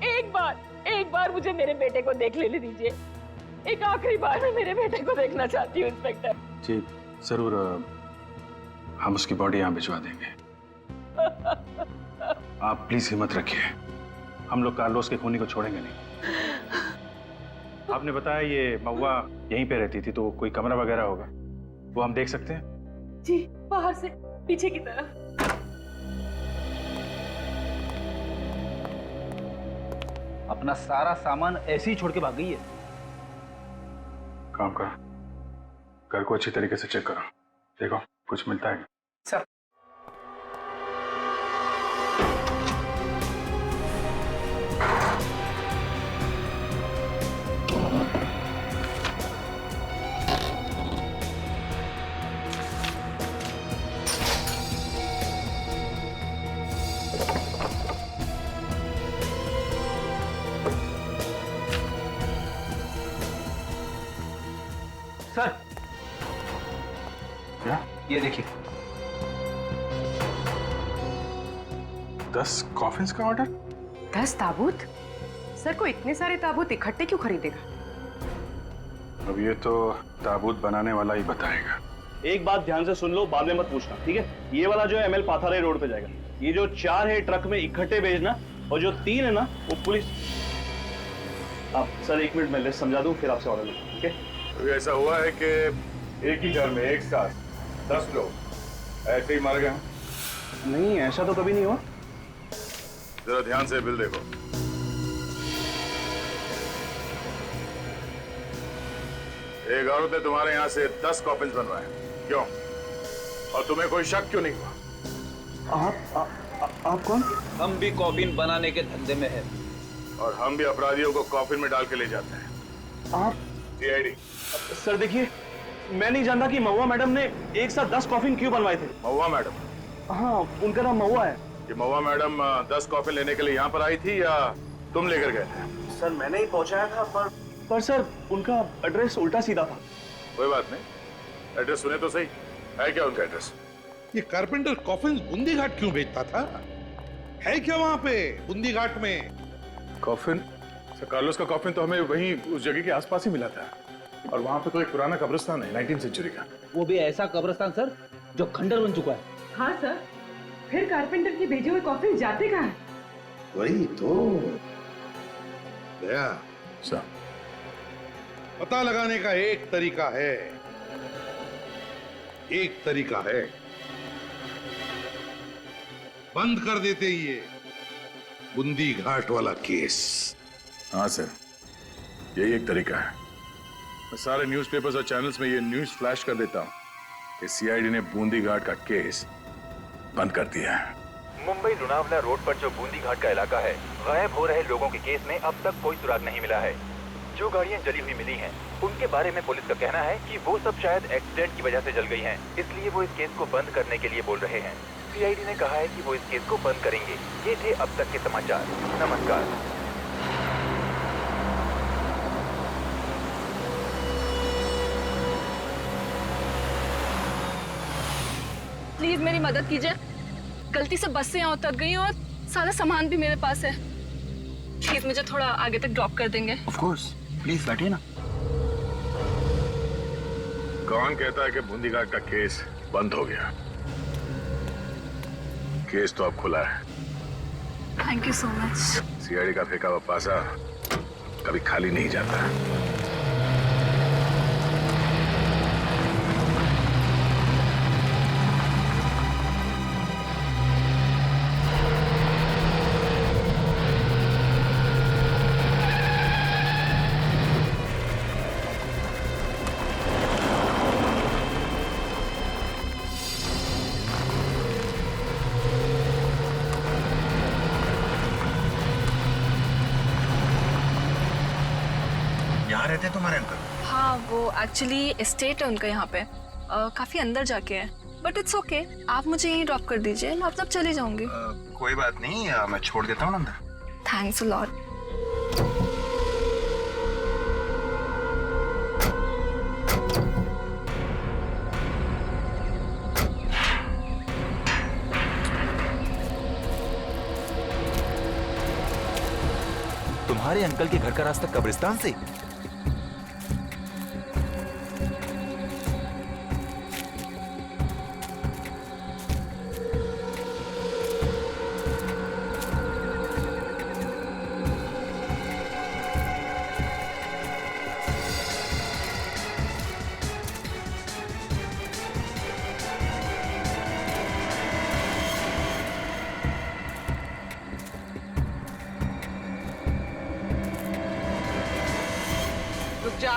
एक बार मुझे मेरे बेटे को देख लेने दीजिए। एक आखिरी बार मैं मेरे बेटे को देखना चाहती हूँ इंस्पेक्टर। जी जरूर, हम उसकी बॉडी यहाँ भिजवा देंगे। आप प्लीज हिम्मत रखिए, हम लोग कार्लोस के खूनी को छोड़ेंगे नहीं। आपने बताया ये महुआ यहीं पे रहती थी, तो कोई कमरा वगैरह होगा, वो हम देख सकते हैं? जी, बाहर से पीछे की तरफ। अपना सारा सामान ऐसे ही छोड़ के भाग गई है। काम करो, घर को अच्छी तरीके से चेक करो, देखो कुछ मिलता है। सर, सर, क्या? ये देखिए, 10 कॉफिन्स का ऑर्डर। 10 ताबूत? सर को इतने सारे ताबूत इकट्ठे क्यों खरीदेगा? अब ये तो ताबूत बनाने वाला ही बताएगा। एक बात ध्यान से सुन लो, बाद में मत पूछना, ठीक है? ये वाला जो है ML पाथारे रोड पे जाएगा। ये जो 4 है ट्रक में इकट्ठे भेजना, और जो 3 है ना वो पुलिस। आप सर 1 मिनट में लिस्ट समझा दूं, फिर आपसे ऑर्डर लूं, ठीक है? तो ऐसा हुआ है कि एक ही घर में एक साथ 10 लोग ऐसे ही मर गए? नहीं, ऐसा तो कभी नहीं हुआ। जरा ध्यान से बिल देखो। एक औरत ने तुम्हारे यहाँ से 10 कॉफिन्स बनवाए, क्यों? और तुम्हें कोई शक क्यों नहीं हुआ? आप कौन? हम भी कॉफिन बनाने के धंधे में है, और हम भी अपराधियों को कॉफिन में डाल के ले जाते हैं। आप? सीआईडी। सर देखिए, मैं नहीं जानता कि महुआ मैडम ने एक साथ 10 कॉफिन क्यों बनवाए थे। महुआ मैडम? हाँ, उनका नाम महुआ है। ये महुआ मैडम 10 कॉफिन लेने के लिए यहाँ पर आई थी या तुम लेकर गए थे? सर मैंने ही पहुंचाया था, पर सर उनका एड्रेस उल्टा सीधा था। कोई बात नहीं, एड्रेस सुने तो सही, है क्या उनका एड्रेस? ये कारपेंटर कॉफिन्स बूंदी घाट क्यों बेचता था? है क्या वहां पे बूंदी घाट में? कॉफिन? सर कार्लोस का कॉफिन तो हमें वहीं उस जगह के आसपास ही मिला था, और वहां पे कोई पुराना कब्रिस्तान है 19th सेंचुरी का। वो भी ऐसा कब्रिस्तान सर जो खंडर बन चुका है। हाँ सर, फिर कारपेंटर के भेजे हुए कॉफिन जाते कहाँ हैं? वही तो दया सर, पता लगाने का एक तरीका है, बंद कर देते ये बूंदी घाट वाला केस। हाँ सर, यही एक तरीका है। मैं सारे न्यूज़पेपर्स और चैनल्स में ये न्यूज़ फ्लैश कर देता हूँ कि सीआईडी ने बूंदी घाट का केस बंद कर दिया है। मुंबई लोनावला रोड पर जो बूंदी घाट का इलाका है, गायब हो रहे लोगों के केस में अब तक कोई सुराग नहीं मिला है। जो गाड़ियां जली हुई मिली हैं, उनके बारे में पुलिस का कहना है कि वो सब शायद एक्सीडेंट की वजह से जल गई हैं, इसलिए वो इस केस को बंद करने के लिए बोल रहे हैं। सीआईडी ने कहा है कि वो इस केस को बंद करेंगे। ये थे अब तक के समाचार। नमस्कार। प्लीज मेरी मदद कीजिए, गलती से बस से यहाँ उतर गई हूँ और सारा सामान भी मेरे पास है। प्लीज मुझे थोड़ा आगे तक ड्रॉप कर देंगे? ऑफ कोर्स, प्लीज बैठिए ना। कौन कहता है कि बूंदी घाट का केस बंद हो गया? केस तो अब खुला है। Thank you so much. CID का फेंका हुआ पासा कभी खाली नहीं जाता। यहाँ रहते हैं तुम्हारे अंकल? हाँ, वो एक्चुअली एस्टेट है उनका यहाँ पे, काफी अंदर जाके है, बट इट्स ओके। आप मुझे यहीं ड्रॉप कर दीजिए, मैं अब तक चली जाऊंगी। कोई बात नहीं, मैं छोड़ देता हूँ अंदर। Thanks a lot. तुम्हारे अंकल के घर का रास्ता कब्रिस्तान से? रुक जा।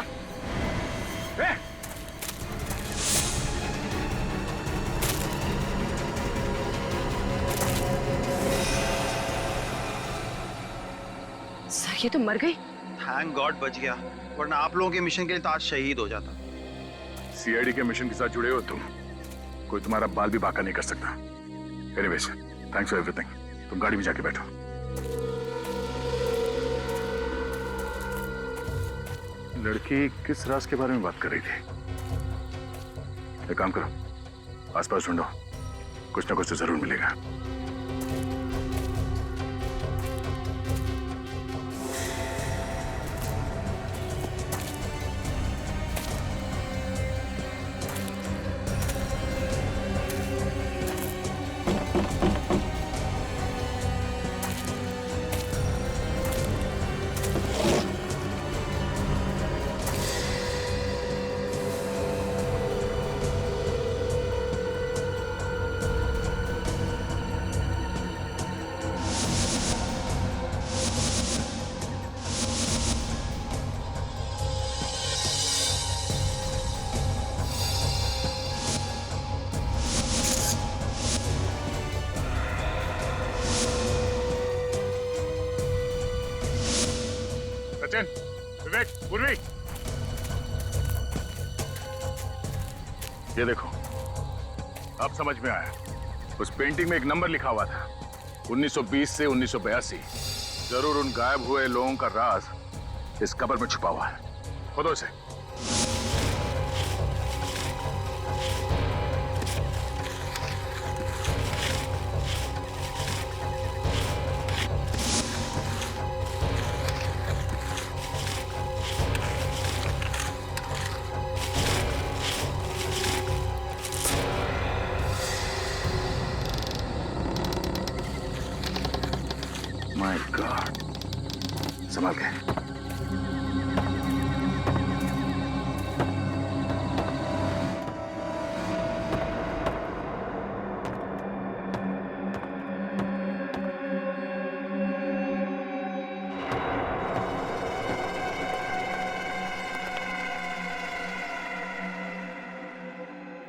सर ये तो मर गई। थैंक गॉड बच गया, वरना आप लोगों के मिशन के लिए तो आज शहीद हो जाता। सीआईडी के मिशन के साथ जुड़े हो तुम, कोई तुम्हारा बाल भी बांका नहीं कर सकता। Anyways, thanks for everything. तुम गाड़ी में जाके बैठो। लड़की किस राज के बारे में बात कर रही थी? एक काम करो, आसपास ढूंढो, कुछ ना कुछ तो जरूर मिलेगा। सचिन, विवेक, पूर्वी, ये देखो, अब समझ में आया। उस पेंटिंग में एक नंबर लिखा हुआ था, 1920 से 1982। जरूर उन गायब हुए लोगों का राज इस कब्र में छुपा हुआ है। खोदो इसे। माय गॉड, संभाल के।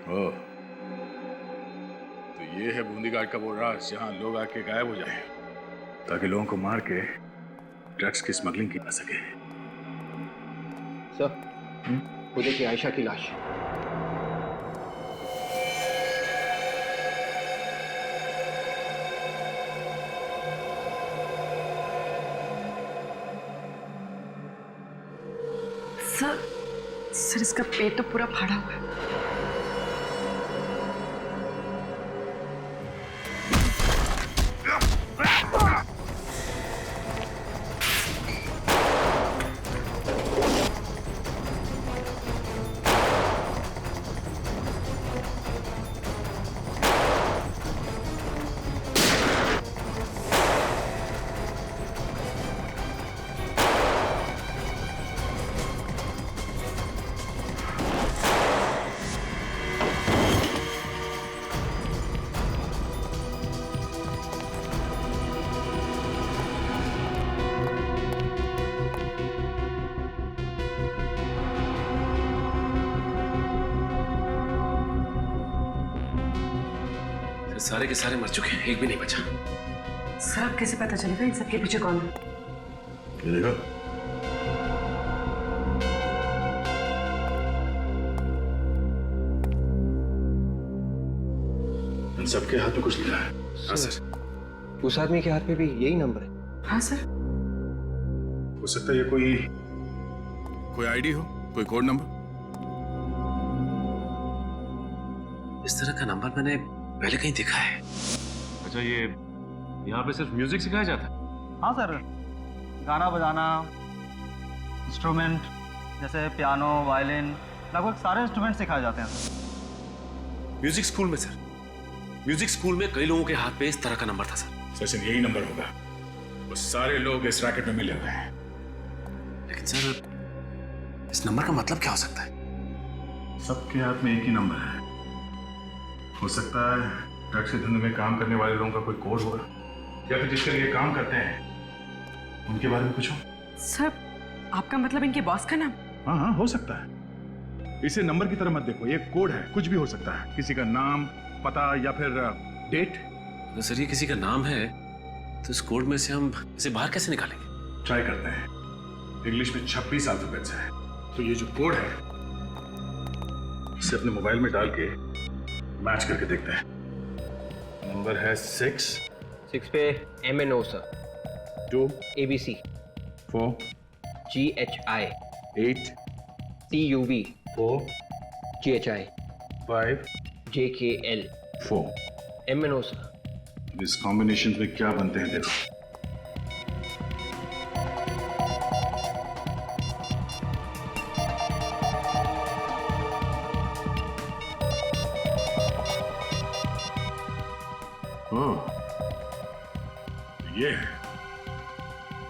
ओह, तो ये है बूंदी घाट का वो राज जहां लोग आके गायब हो जाए ताकि लोगों को मार के ड्रग्स की स्मगलिंग की जा सके। सर, वो देखिए आयशा की लाश। सर इसका पेट तो पूरा फाड़ा हुआ है। सारे के सारे मर चुके हैं, एक भी नहीं बचा। सर अब कैसे पता चलेगा इन सबके पीछे कौन है? ये देखो, इन सबके हाथ में कुछ लिखा है। हाँ सर। उस आदमी के हाथ में भी यही नंबर है। हाँ सर। हो सकता है ये कोई आईडी हो, कोई कोड नंबर। इस तरह का नंबर मैंने पहले कहीं देखा है। अच्छा, ये यहाँ पे सिर्फ म्यूजिक सिखाया जाता है? हाँ सर, गाना बजाना, इंस्ट्रूमेंट जैसे पियानो, वायलिन, लगभग सारे इंस्ट्रूमेंट सिखाए जाते हैं सर। म्यूजिक स्कूल में सर? म्यूजिक स्कूल में कई लोगों के हाथ पे इस तरह का नंबर था सर। सचिन, यही नंबर होगा। वो सारे लोग इस रैकेट में मिले हुए हैं। लेकिन सर, इस नंबर का मतलब क्या हो सकता है? सबके हाथ में एक ही नंबर है। हो सकता है ड्रग्स के धंधे में काम करने वाले लोगों का कोई कोड होगा, या फिर जिसके लिए काम करते हैं उनके बारे में पूछो। सर आपका मतलब इनके बॉस का नाम? हाँ हाँ, हो सकता है। इसे नंबर की तरह मत देखो, ये कोड है, कुछ भी हो सकता है। किसी का नाम, पता या फिर डेट। तो सर ये किसी का नाम है तो इस कोड में से हम इसे बाहर कैसे निकालेंगे? ट्राई करते हैं। इंग्लिश में 26 अल्फाबेट्स है, तो ये जो कोड है इसे अपने मोबाइल में डाल के मैच करके देखते हैं। नंबर है 6 पे MNO sir, 2 ABC, 4 GHI, 8 TUV, 4 GHI, 5 JKL, 4। MNO sir. इस कॉम्बिनेशन में क्या बनते हैं देखो।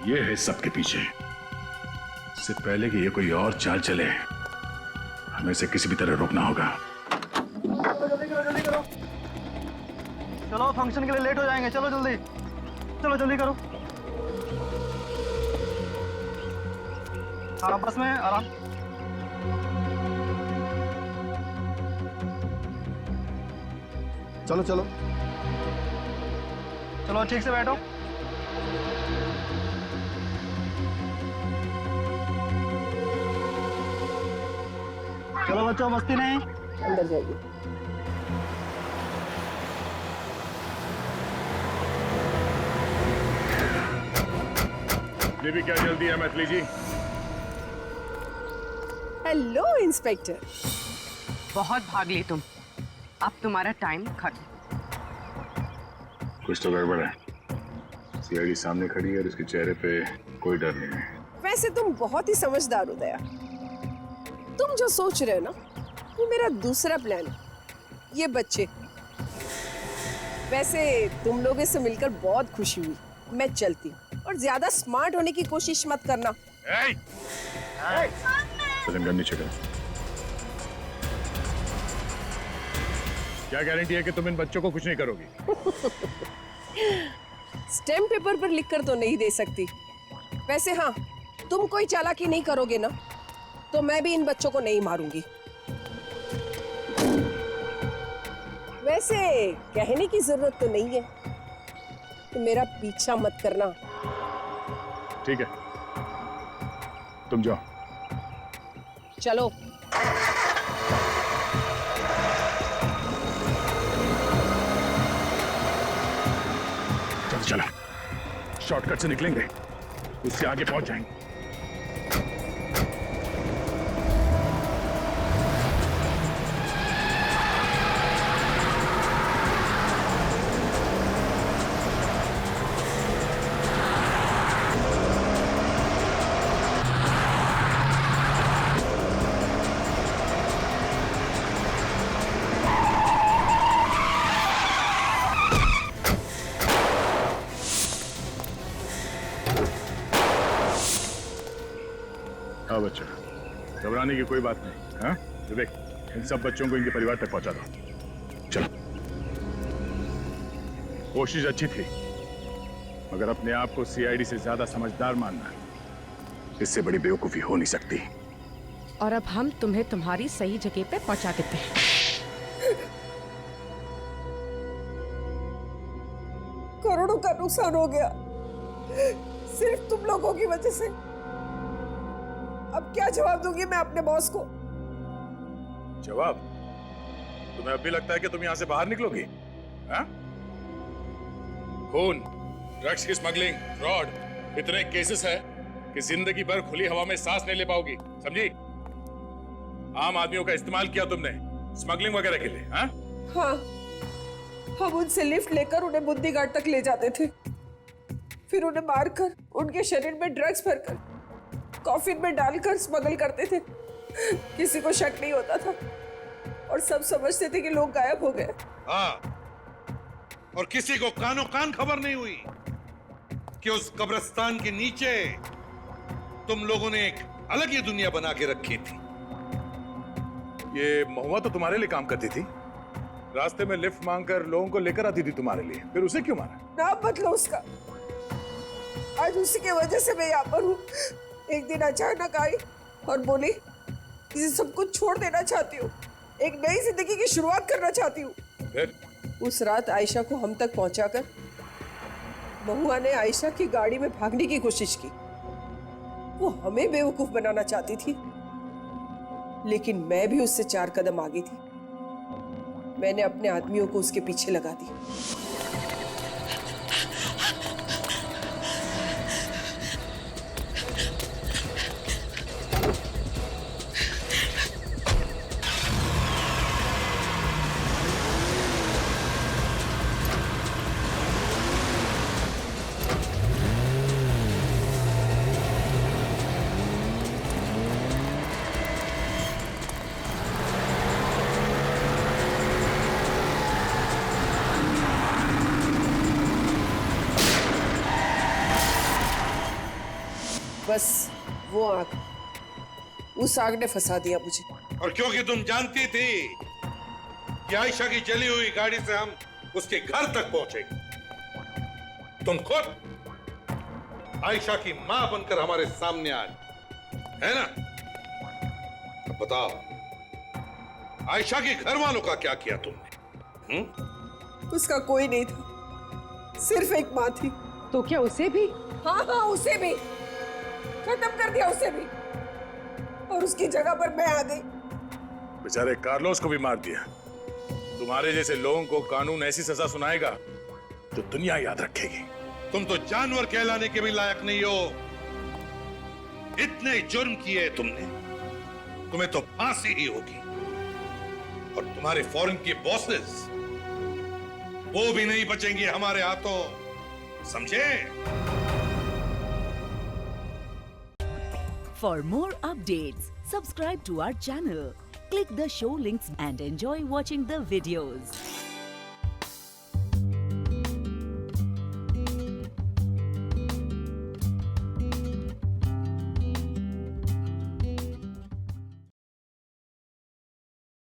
ये है सबके पीछे। इससे पहले कि ये कोई और चाल चले, हमें इसे किसी भी तरह रोकना होगा। जल्दी करो। चलो फंक्शन के लिए लेट हो जाएंगे, चलो जल्दी, चलो जल्दी करो। हाँ बस में आराम। चलो चलो चलो ठीक से बैठो। चलो बच्चों, मस्ती नहीं, अंदर जाइए। ये भी क्या जल्दी है मैथिली जी? Hello inspector. बहुत भाग ली तुम, अब तुम्हारा टाइम खत्म। कुछ तो गड़बड़ है। सीआईडी सामने खड़ी है और उसके चेहरे पे कोई डर नहीं है। वैसे तुम बहुत ही समझदार हो दया। तुम जो सोच रहे हो ना, वो मेरा दूसरा प्लान है। ये बच्चे। वैसे तुम लोगों से मिलकर बहुत खुशी हुई। मैं चलती हूँ, और ज्यादा स्मार्ट होने की कोशिश मत करना। नीचे कर। क्या गारंटी है कि तुम इन बच्चों को कुछ नहीं करोगी? स्टैम्प पेपर पर लिखकर तो नहीं दे सकती। वैसे हाँ, तुम कोई चालाकी नहीं करोगे ना, तो मैं भी इन बच्चों को नहीं मारूंगी। वैसे कहने की जरूरत तो नहीं है, तो मेरा पीछा मत करना। ठीक है, तुम जाओ। चलो। चलो, शॉर्टकट से निकलेंगे, उससे आगे पहुंच जाएंगे। हाँ बच्चा, घबराने की कोई बात नहीं। हाँ विवेक, इन सब बच्चों को इनके परिवार तक पहुंचा दो। चलो। कोशिश अच्छी थी, मगर अपने आप को सीआईडी से ज्यादा समझदार मानना, इससे बड़ी बेवकूफी हो नहीं सकती। और अब हम तुम्हें तुम्हारी सही जगह पे पहुंचा देते हैं। करोड़ों का नुकसान हो गया सिर्फ तुम लोगों की वजह से। अब क्या जवाब दूंगी मैं अपने बॉस को? जवाब? तुम्हें अब भी लगता है कि तुम यहां से बाहर निकलोगी? हाँ? खून, ड्रग्स की स्मगलिंग, फ्रॉड, इतने केसेस है कि जिंदगी भर खुली हवा में सांस नहीं ले पाओगी, समझी? आम आदमियों का इस्तेमाल किया तुमने स्मगलिंग वगैरह के लिए। हाँ? हाँ, हम उनसे लिफ्ट लेकर उन्हें बुद्धि घाट तक ले जाते थे, फिर उन्हें मारकर उनके शरीर में ड्रग्स भरकर कॉफिन में डालकर स्मगल करते थे। किसी को शक नहीं होता था और सब समझते थे कि लोग गायब हो गए। हाँ, और किसी को कानो कान खबर नहीं हुई कि उस कब्रिस्तान के नीचे तुम लोगों ने एक अलग ही दुनिया बना के रखी थी। ये महुआ तो तुम्हारे लिए काम करती थी, रास्ते में लिफ्ट मांगकर लोगों को लेकर आती थी तुम्हारे लिए, फिर उसे क्यों मारा? नाम बदलो उसका। आज उसी की वजह से मैं यहाँ पर हूँ। एक दिन अचानक आई और बोली इसे सब कुछ छोड़ देना चाहती हूँ, एक नई जिंदगी की शुरुआत करना चाहती हूँ। फिर उस रात आयशा को हम तक पहुंचाकर महुआ ने आयशा की गाड़ी में भागने की कोशिश की। वो हमें बेवकूफ बनाना चाहती थी, लेकिन मैं भी उससे 4 कदम आगे थी। मैंने अपने आदमियों को उसके पीछे लगा दी। बस वो आग, उस आग ने फंसा दिया मुझे। और क्योंकि तुम जानती थी कि आयशा की जली हुई गाड़ी से हम उसके घर तक पहुंचेंगे, तुम खुद आयशा की मां बनकर हमारे सामने आई, है ना? अब बताओ, आयशा के घर वालों का क्या किया तुमने? उसका कोई नहीं था, सिर्फ एक मां थी। तो क्या उसे भी? हाँ हाँ, उसे भी खत्म कर दिया, उसे भी। और उसकी जगह पर मैं आ गई। बेचारे कार्लोस को भी मार दिया। तुम्हारे जैसे लोगों को कानून ऐसी सजा सुनाएगा तो दुनिया याद रखेगी। तुम तो जानवर कहलाने के भी लायक नहीं हो। इतने जुर्म किए तुमने, तुम्हें तो फांसी ही होगी। और तुम्हारे फॉरेन के बॉसेस, वो भी नहीं बचेंगे हमारे हाथों, समझे? For more updates, subscribe to our channel, click the show links and enjoy watching the videos.